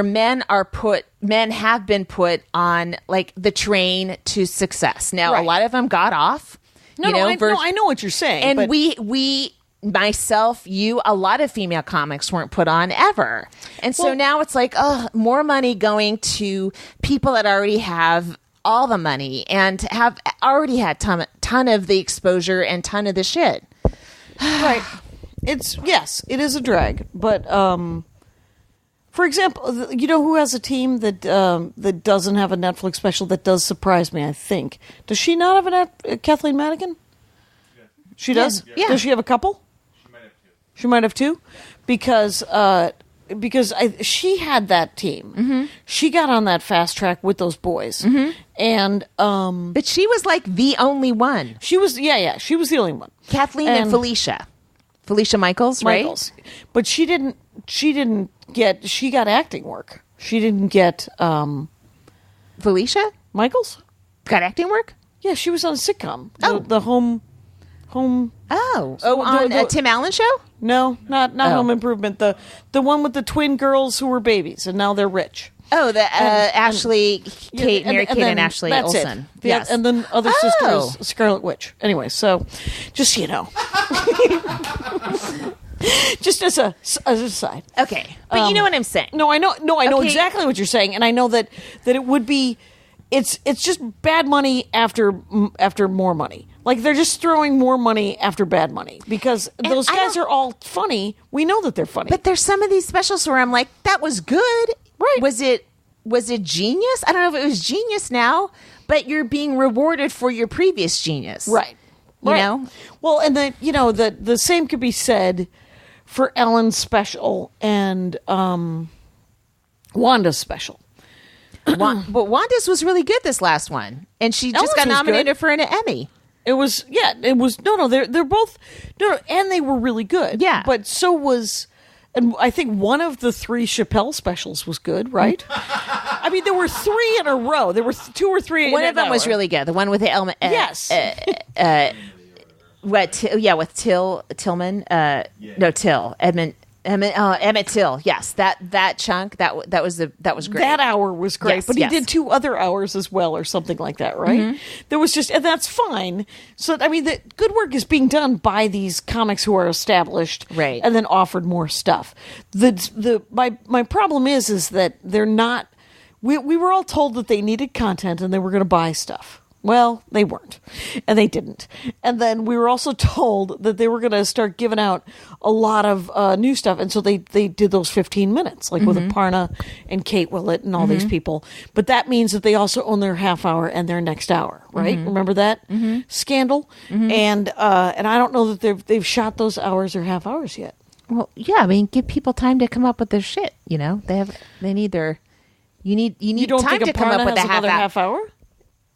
men have been put on like the train to success. Now, a lot of them got off. I know what you're saying, and but we. Myself, you, a lot of female comics weren't put on ever, and so now it's like, more money going to people that already have all the money and have already had ton of the exposure and ton of the shit. Right. It is a drag, but for example, who has a team that doesn't have a Netflix special that does surprise me? I think does she not have Kathleen Madigan? Yeah. She does. Yeah. Does she have a couple? She might have two. Because because she had that team. She got on that fast track with those boys, and But she was like the only one. she was she was the only one. Kathleen and Felicia Michaels, right? Michaels, but she got acting work. She didn't get Felicia Michaels. got acting work. Yeah, she was on a sitcom. Oh. The home. On Tim Allen show. No, not Home Improvement. The one with the twin girls who were babies and now they're rich. Oh, the Ashley, Kate, Mary Kate, and Ashley that's Olsen. It. Yes, and then other sisters, Scarlet Witch. Anyway, so just so you know, just as a side. Okay, but you know what I'm saying. No, I know. No, I know Okay. exactly what you're saying, and I know that it would be. It's just bad money after more money. Like they're just throwing more money after bad money because those guys are all funny. We know that they're funny. But there's some of these specials where I'm like, that was good. Right. Was it genius? I don't know if it was genius now, but you're being rewarded for your previous genius. Right. You know? Well, and then, the same could be said for Ellen's special and Wanda's special. But Wanda's was really good this last one. And she just Ellen's got was nominated good. for an Emmy. It was they're both and they were really good. Yeah. But so was, and I think one of the 3 Chappelle specials was good, right? I mean, there were 3 in a row. There were 2 or 3. One in of them an was hour. really good. The one with the element. Yes. With Tillman. No, Till Emmett Till. Yes, that chunk that was great. That hour was great, Yes, but yes. he did 2 other hours as well, or something like that, right? There was and that's fine. So I mean, the good work is being done by these comics who are established, Right. and then offered more stuff. My problem is that they're not. We were all told that they needed content and they were going to buy stuff. Well, they weren't, and they didn't. And then we were also told that they were going to start giving out a lot of new stuff, and so they did those 15 minutes, like with Aparna and Kate Willett and all these people. But that means that they also own their half hour and their next hour, right? Remember that scandal? And I don't know that they've shot those hours or half hours yet. Well, yeah. I mean, give people time to come up with their shit. You know, they need their. You need You don't time think to come up Aparna with has a half another hour. half hour?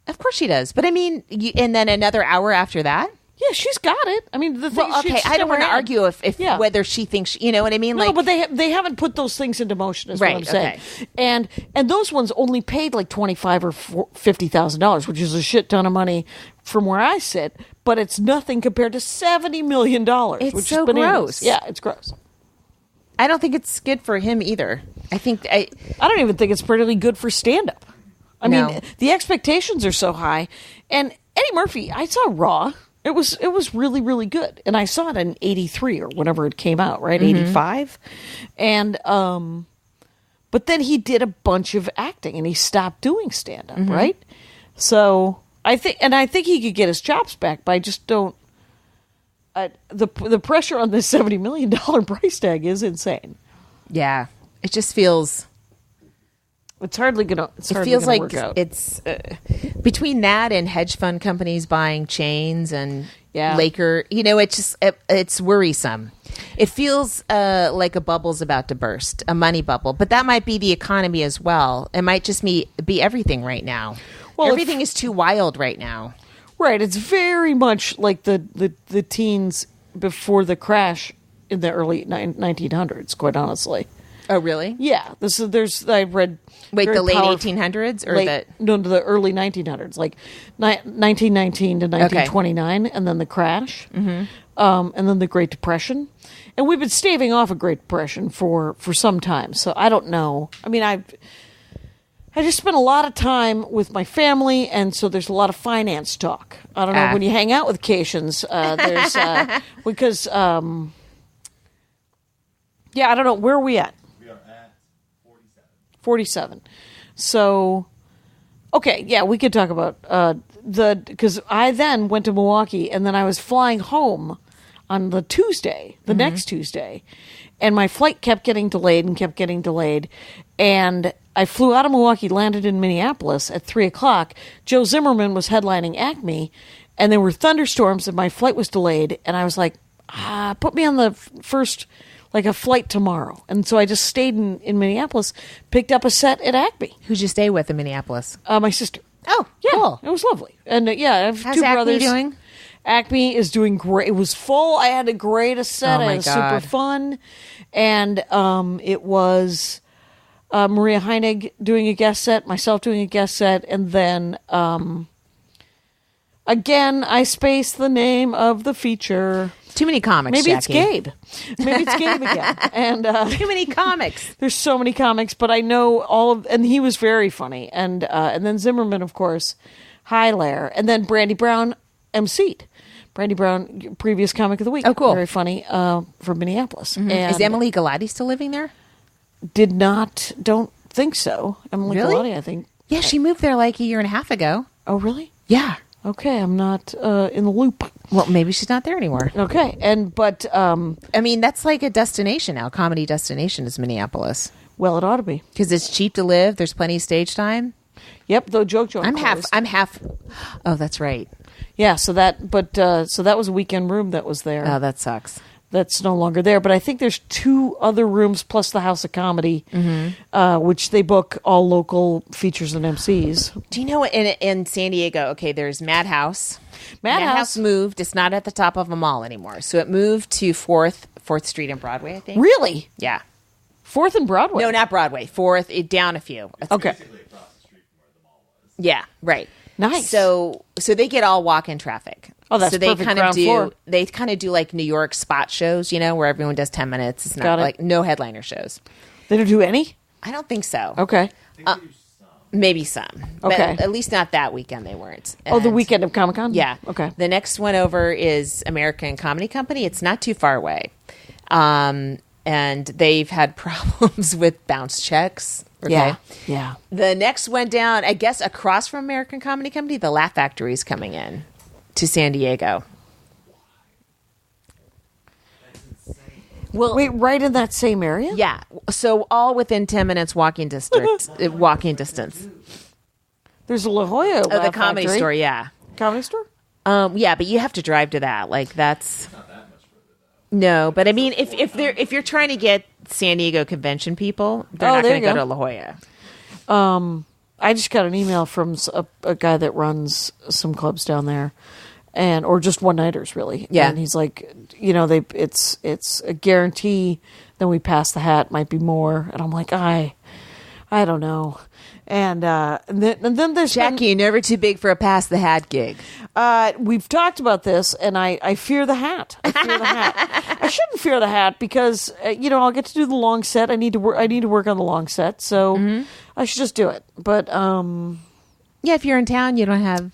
Of course she does, but I mean, and then another hour after that. Yeah, she's got it. I mean, the thing Well, okay, I don't want to argue if Yeah. whether she thinks you know what I mean. No, Like, but they haven't put those things into motion. Is Right, what I'm saying. okay. And those ones only paid like $25,000 or $50,000, which is a shit ton of money from where I sit. But it's nothing compared to $70 million. It's which so is bananas. gross. Yeah, it's gross. I don't think it's good for him either. I think I don't even think it's particularly good for stand up. I No. mean, the expectations are so high. And Eddie Murphy, I saw Raw. It was really, really good. And I saw it in 83 or whenever it came out, right? 85. And but then he did a bunch of acting and he stopped doing stand up, right? So I think he could get his chops back, but I just don't the pressure on this $70 million price tag is insane. yeah, it just feels. It's hardly gonna. It feels like work out. it's between that and hedge fund companies buying chains and Yeah. Laker. You know, it's worrisome. It feels like a bubble's about to burst, a money bubble. But that might be the economy as well. It might just be everything right now. Well, Everything is too wild right now. Right, it's very much like the teens before the crash in the early 1900s. Quite honestly, Oh, really? yeah. I read. Wait, very the late powerful- 1800s or the early 1900s, like 1919 to 1929, and then the crash, and then the Great Depression, and we've been staving off a Great Depression for some time. So I don't know. I mean, I just spent a lot of time with my family, and so there's a lot of finance talk. I don't know, when you hang out with Cations, there's because yeah, I don't know, where are we at? We are at 47. So, okay, yeah, we could talk about because I then went to Milwaukee, and then I was flying home on the Tuesday, the next Tuesday, and my flight kept getting delayed and kept getting delayed, and I flew out of Milwaukee, landed in Minneapolis at 3:00. Joe Zimmerman was headlining Acme, and there were thunderstorms, and my flight was delayed, and I was like, put me on the first like a flight tomorrow. And so I just stayed in Minneapolis, picked up a set at Acme. Who'd you stay with in Minneapolis? My sister. Oh, Yeah, cool. it was lovely. And I have How's two Acme brothers. doing? Acme is doing great. It was full. I had the greatest set. Oh, my it was super God. fun. And it was Maria Heinig doing a guest set, myself doing a guest set, and then again, I spaced the name of the feature. Too many comics, Maybe it's Jackie. Gabe. Maybe it's Gabe again. And Too many comics. there's so many comics, but I know all of, and he was very funny. And then Zimmerman, of course, Hilaire, and then Brandy Brown emceed. Brandy Brown, previous comic of the week. Oh, cool. Very funny from Minneapolis. And Is Emily Galati still living there? don't think so. Emily Really? Galati, I think. Yeah, she moved there like a year and a half ago. Oh, really? Yeah. Okay, I'm not in the loop. Well, maybe she's not there anymore. Okay, but I mean, that's like a destination now. Comedy destination is Minneapolis well, it ought to be. because it's cheap to live. There's plenty of stage time. Yep, though Joke Joint I'm closed. half. Oh, that's right. Yeah, so that was a weekend room that was there. Oh, that sucks. That's no longer there. But I think there's 2 other rooms plus the House of Comedy, which they book all local features and MCs. Do you know what in San Diego? Okay, there's Madhouse. Madhouse. moved. It's not at the top of a mall anymore. So it moved to 4th Street and Broadway, I think. Really? Yeah. 4th and Broadway? No, not Broadway. 4th, down a few. Okay. Yeah, right. Nice. So they get all walk-in traffic. Oh, that's so they perfect kind ground of do. floor. They kind of do like New York spot shows, where everyone does 10 minutes. It's not Got it. like no headliner shows. They don't do any? I don't think so. Okay. Maybe some. But Okay. at least not that weekend. They weren't. Oh, the And- weekend of Comic-Con? Yeah. Okay. The next one over is American Comedy Company. It's not too far away. And they've had problems with bounce checks. Okay. Yeah. Yeah. The next one down, I guess, across from American Comedy Company, the Laugh Factory is coming in to San Diego. Well, Wait, right in that same area? yeah. So all within 10 minutes walking distance. There's a La Jolla Oh, the Laugh Comedy Factory. Store, yeah. Comedy Store? Yeah, but you have to drive to that. Like that's no, but I mean, if you're trying to get San Diego convention people, they're not there going to you go go. to La Jolla. I just got an email from a guy that runs some clubs down there, or just one-nighters, really. Yeah. And he's like, it's a guarantee. Then we pass the hat, might be more. And I'm like, I don't know. And then there's Jackie, you're never too big for a pass the hat gig. we've talked about this, and I fear the hat. I fear the hat. I shouldn't fear the hat because I'll get to do the long set. I need to work on the long set, so I should just do it. But Yeah, if you're in town, you don't have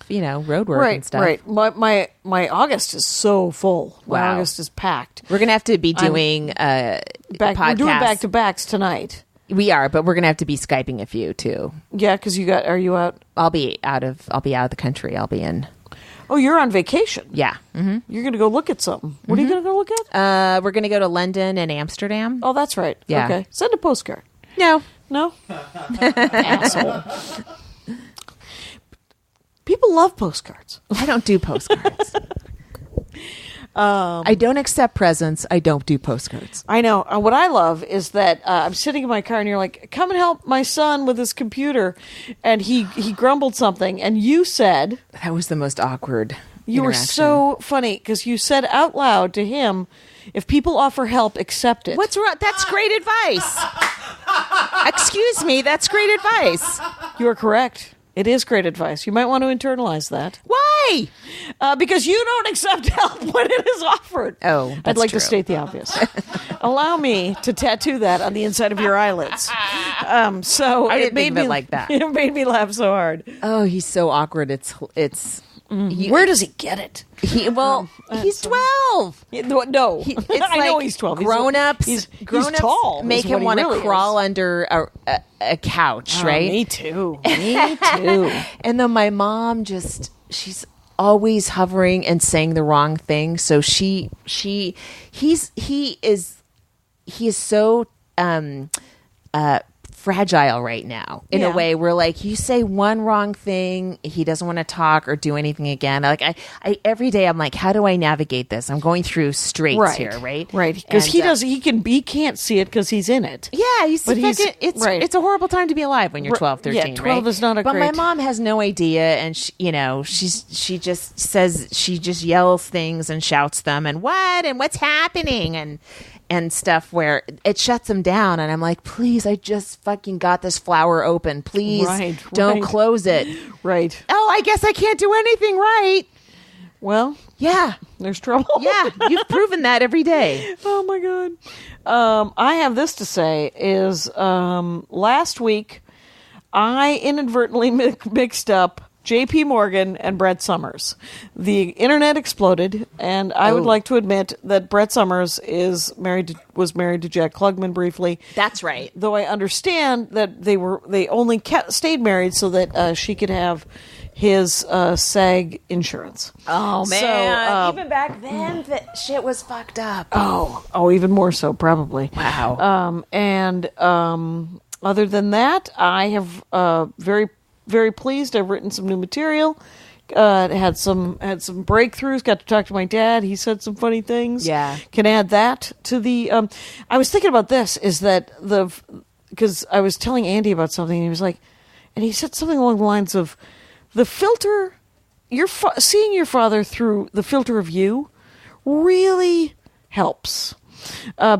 road work and stuff. right. My August is so full. My Wow. August is packed. We're gonna have to be doing We're doing podcasts. back to backs tonight. We are, but we're gonna have to be Skyping a few too. Yeah, because are you out? I'll be out of the country. I'll be in. Oh, you're on vacation. Yeah. Mm-hmm. You're going to go look at something. What are you going to go look at? We're gonna go to London and Amsterdam. Oh, that's right. Yeah. Okay. Send a postcard. No. No? Asshole. People love postcards. I don't do postcards. I don't accept presents. I don't do postcards. I know. What I love is that I'm sitting in my car and you're like, come and help my son with his computer. And he grumbled something. And you said, That was the most awkward. you were interaction. so funny because you said out loud to him, if people offer help, accept it. What's wrong? That's great advice. Excuse me. That's great advice. You are correct. It is great advice. You might want to internalize that. Why? Because you don't accept help when it is offered. Oh, I'd that's like true. to state the obvious. Allow me to tattoo that on the inside of your eyelids. So I it didn't made think of me it like that. It made me laugh so hard. Oh, he's so awkward. It's. Where does he get it? He's 12. No, It's I know like he's 12. Grown-ups, He's grown-ups tall. make is what him he want to really crawl is. under a couch, Oh, right? Me too. Me too. And then my mom she's always hovering and saying the wrong thing. So he is so fragile right now in a way where like you say one wrong thing, he doesn't want to talk or do anything again. Like I every day I'm like, how do I navigate this? I'm going through straits here, right? Right. Because he can't see it because he's in it. Yeah, it's a horrible time to be alive when you're 12, 13, yeah, 12 is not a But great... my mom has no idea, and she just says, she just yells things and shouts them and what's happening and stuff, where it shuts them down. And I'm like, please, I just fucking got this flower open. Please don't close it. Right. Oh, I guess I can't do anything right. Well, yeah, there's trouble. Yeah, you've proven that every day. Oh my God. I have this to say is last week I inadvertently mixed up J.P. Morgan and Brett Summers. The internet exploded, and I would like to admit that Brett Summers was married to Jack Klugman briefly. That's right. Though I understand that they only stayed married so that she could have his SAG insurance. Oh man! Even back then, that shit was fucked up. Oh, even more so, probably. Wow. Other than that, I have very, very pleased. I've written some new material. Had some breakthroughs. Got to talk to my dad. He said some funny things. Yeah, can add that to the. I was thinking about this. Is that because I was telling Andy about something, and he was like, and he said something along the lines of, the filter. Seeing your father through the filter of you really helps.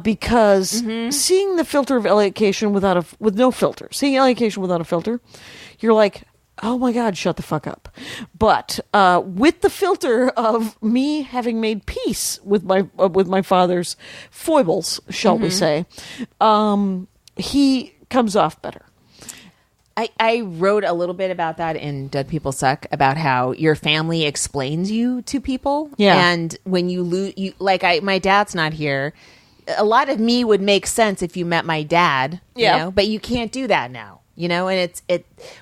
Because seeing the filter of Elliot Cation with no filter, seeing Elliot Cation without a filter, you're like, oh my God, shut the fuck up. But with the filter of me having made peace with my father's foibles, shall we say, he comes off better. I wrote a little bit about that in Dead People Suck, about how your family explains you to people. Yeah. And when you lose, my dad's not here. A lot of me would make sense if you met my dad, you know, but you can't do that now, and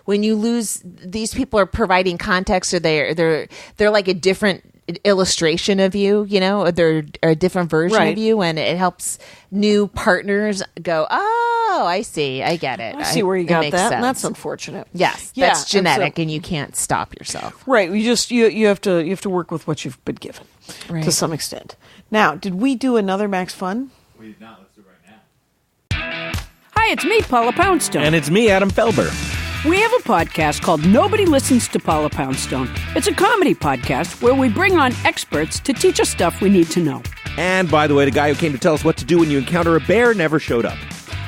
when you lose, these people are providing context, or they're like a different illustration of you, they're a different version of you, and it helps new partners go, oh, I see, I get it. I see where you got that, sense. and that's unfortunate. Yes, that's genetic, and you can't stop yourself. Right, you have to work with what you've been given to some extent. Now, did we do another Max Fun? We did not. Let's do it right now. Hi, it's me, Paula Poundstone. And it's me, Adam Felber. We have a podcast called Nobody Listens to Paula Poundstone. It's a comedy podcast where we bring on experts to teach us stuff we need to know. And by the way, the guy who came to tell us what to do when you encounter a bear never showed up.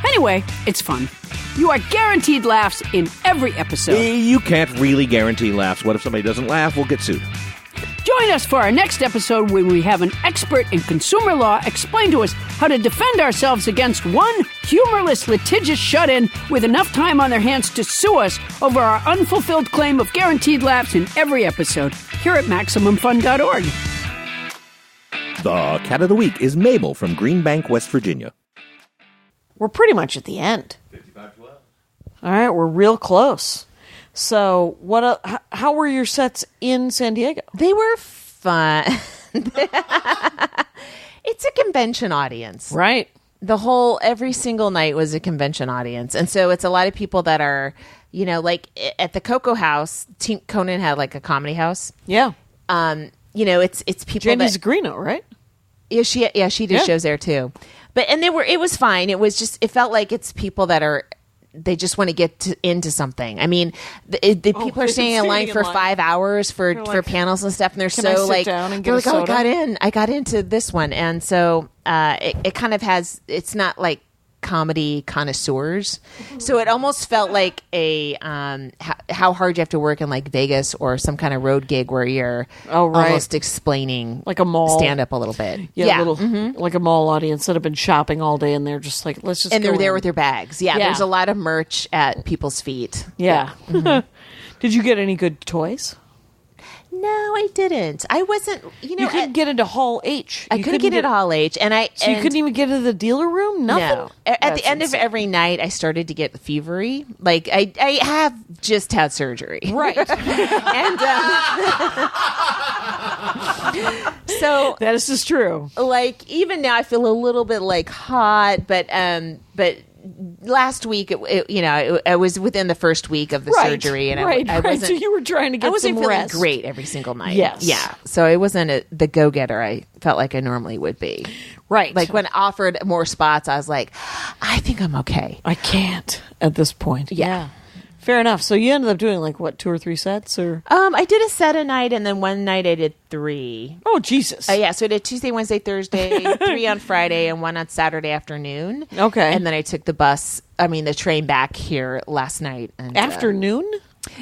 Anyway, it's fun. You are guaranteed laughs in every episode. You can't really guarantee laughs. What if somebody doesn't laugh? We'll get sued. Join us for our next episode when we have an expert in consumer law explain to us how to defend ourselves against one humorless litigious shut-in with enough time on their hands to sue us over our unfulfilled claim of guaranteed laughs in every episode here at MaximumFun.org. The cat of the week is Mabel from Greenbank, West Virginia. We're pretty much at the end. 55-12. All right, we're real close. So, how were your sets in San Diego? They were fun. It's a convention audience. Right. Every single night was a convention audience. And so it's a lot of people that are, like at the Cocoa House, Conan had like a comedy house. Yeah. It's people Jamie Zagrino, right? Yeah, she did shows there too. It was fine. It was just, it felt like it's people that are, they just want to get into something. I mean, the people are standing in line for 5 hours for panels and stuff, and they're so like, they're like, oh, I got into this one, and so it kind of has. It's not like comedy connoisseurs, so it almost felt like a how hard you have to work in like Vegas or some kind of road gig where you're almost explaining like a mall stand up a little bit, like a mall audience that have been shopping all day and they're just like, let's just, and they're there with their bags. Yeah, there's a lot of merch at people's feet. Yeah. Did you get any good toys? No, I didn't. I wasn't. You couldn't get into Hall H. I couldn't get into Hall H, you couldn't even get into the dealer room. Nothing. No. At the end of every night, I started to get fevery. Like I have just had surgery, right? And so that is just true. Like even now, I feel a little bit like hot, but last week, I was within the first week of the surgery, and I wasn't. So you were trying to get I wasn't some feeling rest. great every single night. Yes. Yeah. So I wasn't the go-getter I felt like I normally would be. Right. Like when offered more spots, I was like, I think I'm okay. I can't at this point. Yeah. Fair enough. So you ended up doing like what, 2 or 3 sets, or? I did a set a night, and then one night I did 3. Oh Jesus! Yeah, so I did Tuesday, Wednesday, Thursday, 3 on Friday, and 1 on Saturday afternoon. Okay. And then I took the train back here last night. And, Afternoon?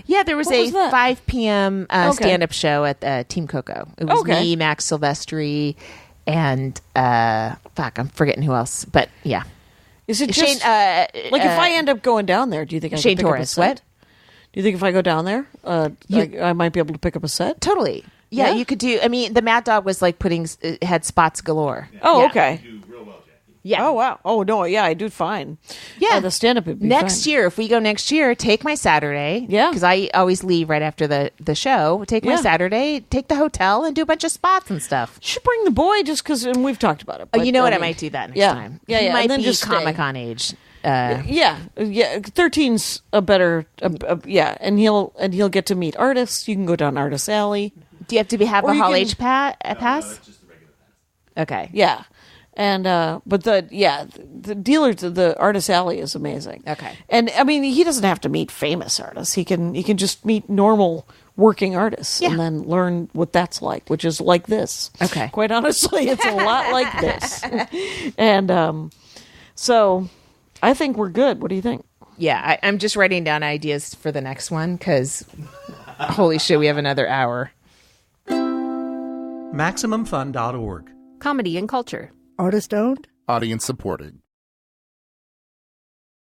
Yeah, there was What a was that? 5 p.m. Okay. stand-up show at Team Coco. It was me, Max Silvestri, and I'm forgetting who else, but yeah. Is it Shane, just like if I end up going down there? Do you think I Shane can pick up a Torres? set? What? Do you think if I go down there, I might be able to pick up a set? Totally. Yeah, Yeah? you could do. I mean, the Mad Dog was like had spots galore. Oh, Yeah. okay. You do real well, Jackie. Yeah. Oh wow. Oh no. Yeah, I do fine. Yeah. The stand up would be Next fine. year, if we go next year, take my Saturday. Yeah. Because I always leave right after the show. Take my Yeah. Saturday, take the hotel, and do a bunch of spots and stuff. You should bring the boy just because, and we've talked about it. Oh, but, you know what? I mean, might do that next yeah. time. Yeah, He yeah. might and then be just stay. Comic-Con age. Yeah. 13's a better. Yeah, and he'll get to meet artists. You can go down Artist Alley. Do you have to have Or a you Hall can- H pass? That's just the regular pass. Okay. Yeah, and but the dealers, the Artist Alley is amazing. Okay. And I mean, he doesn't have to meet famous artists. He can just meet normal working artists and then learn what that's like, which is like this. Okay. Quite honestly, it's a lot like this. And so I think we're good. What do you think? Yeah, I'm just writing down ideas for the next one because holy shit, we have another hour. MaximumFun.org. Comedy and culture. Artist owned. Audience supported.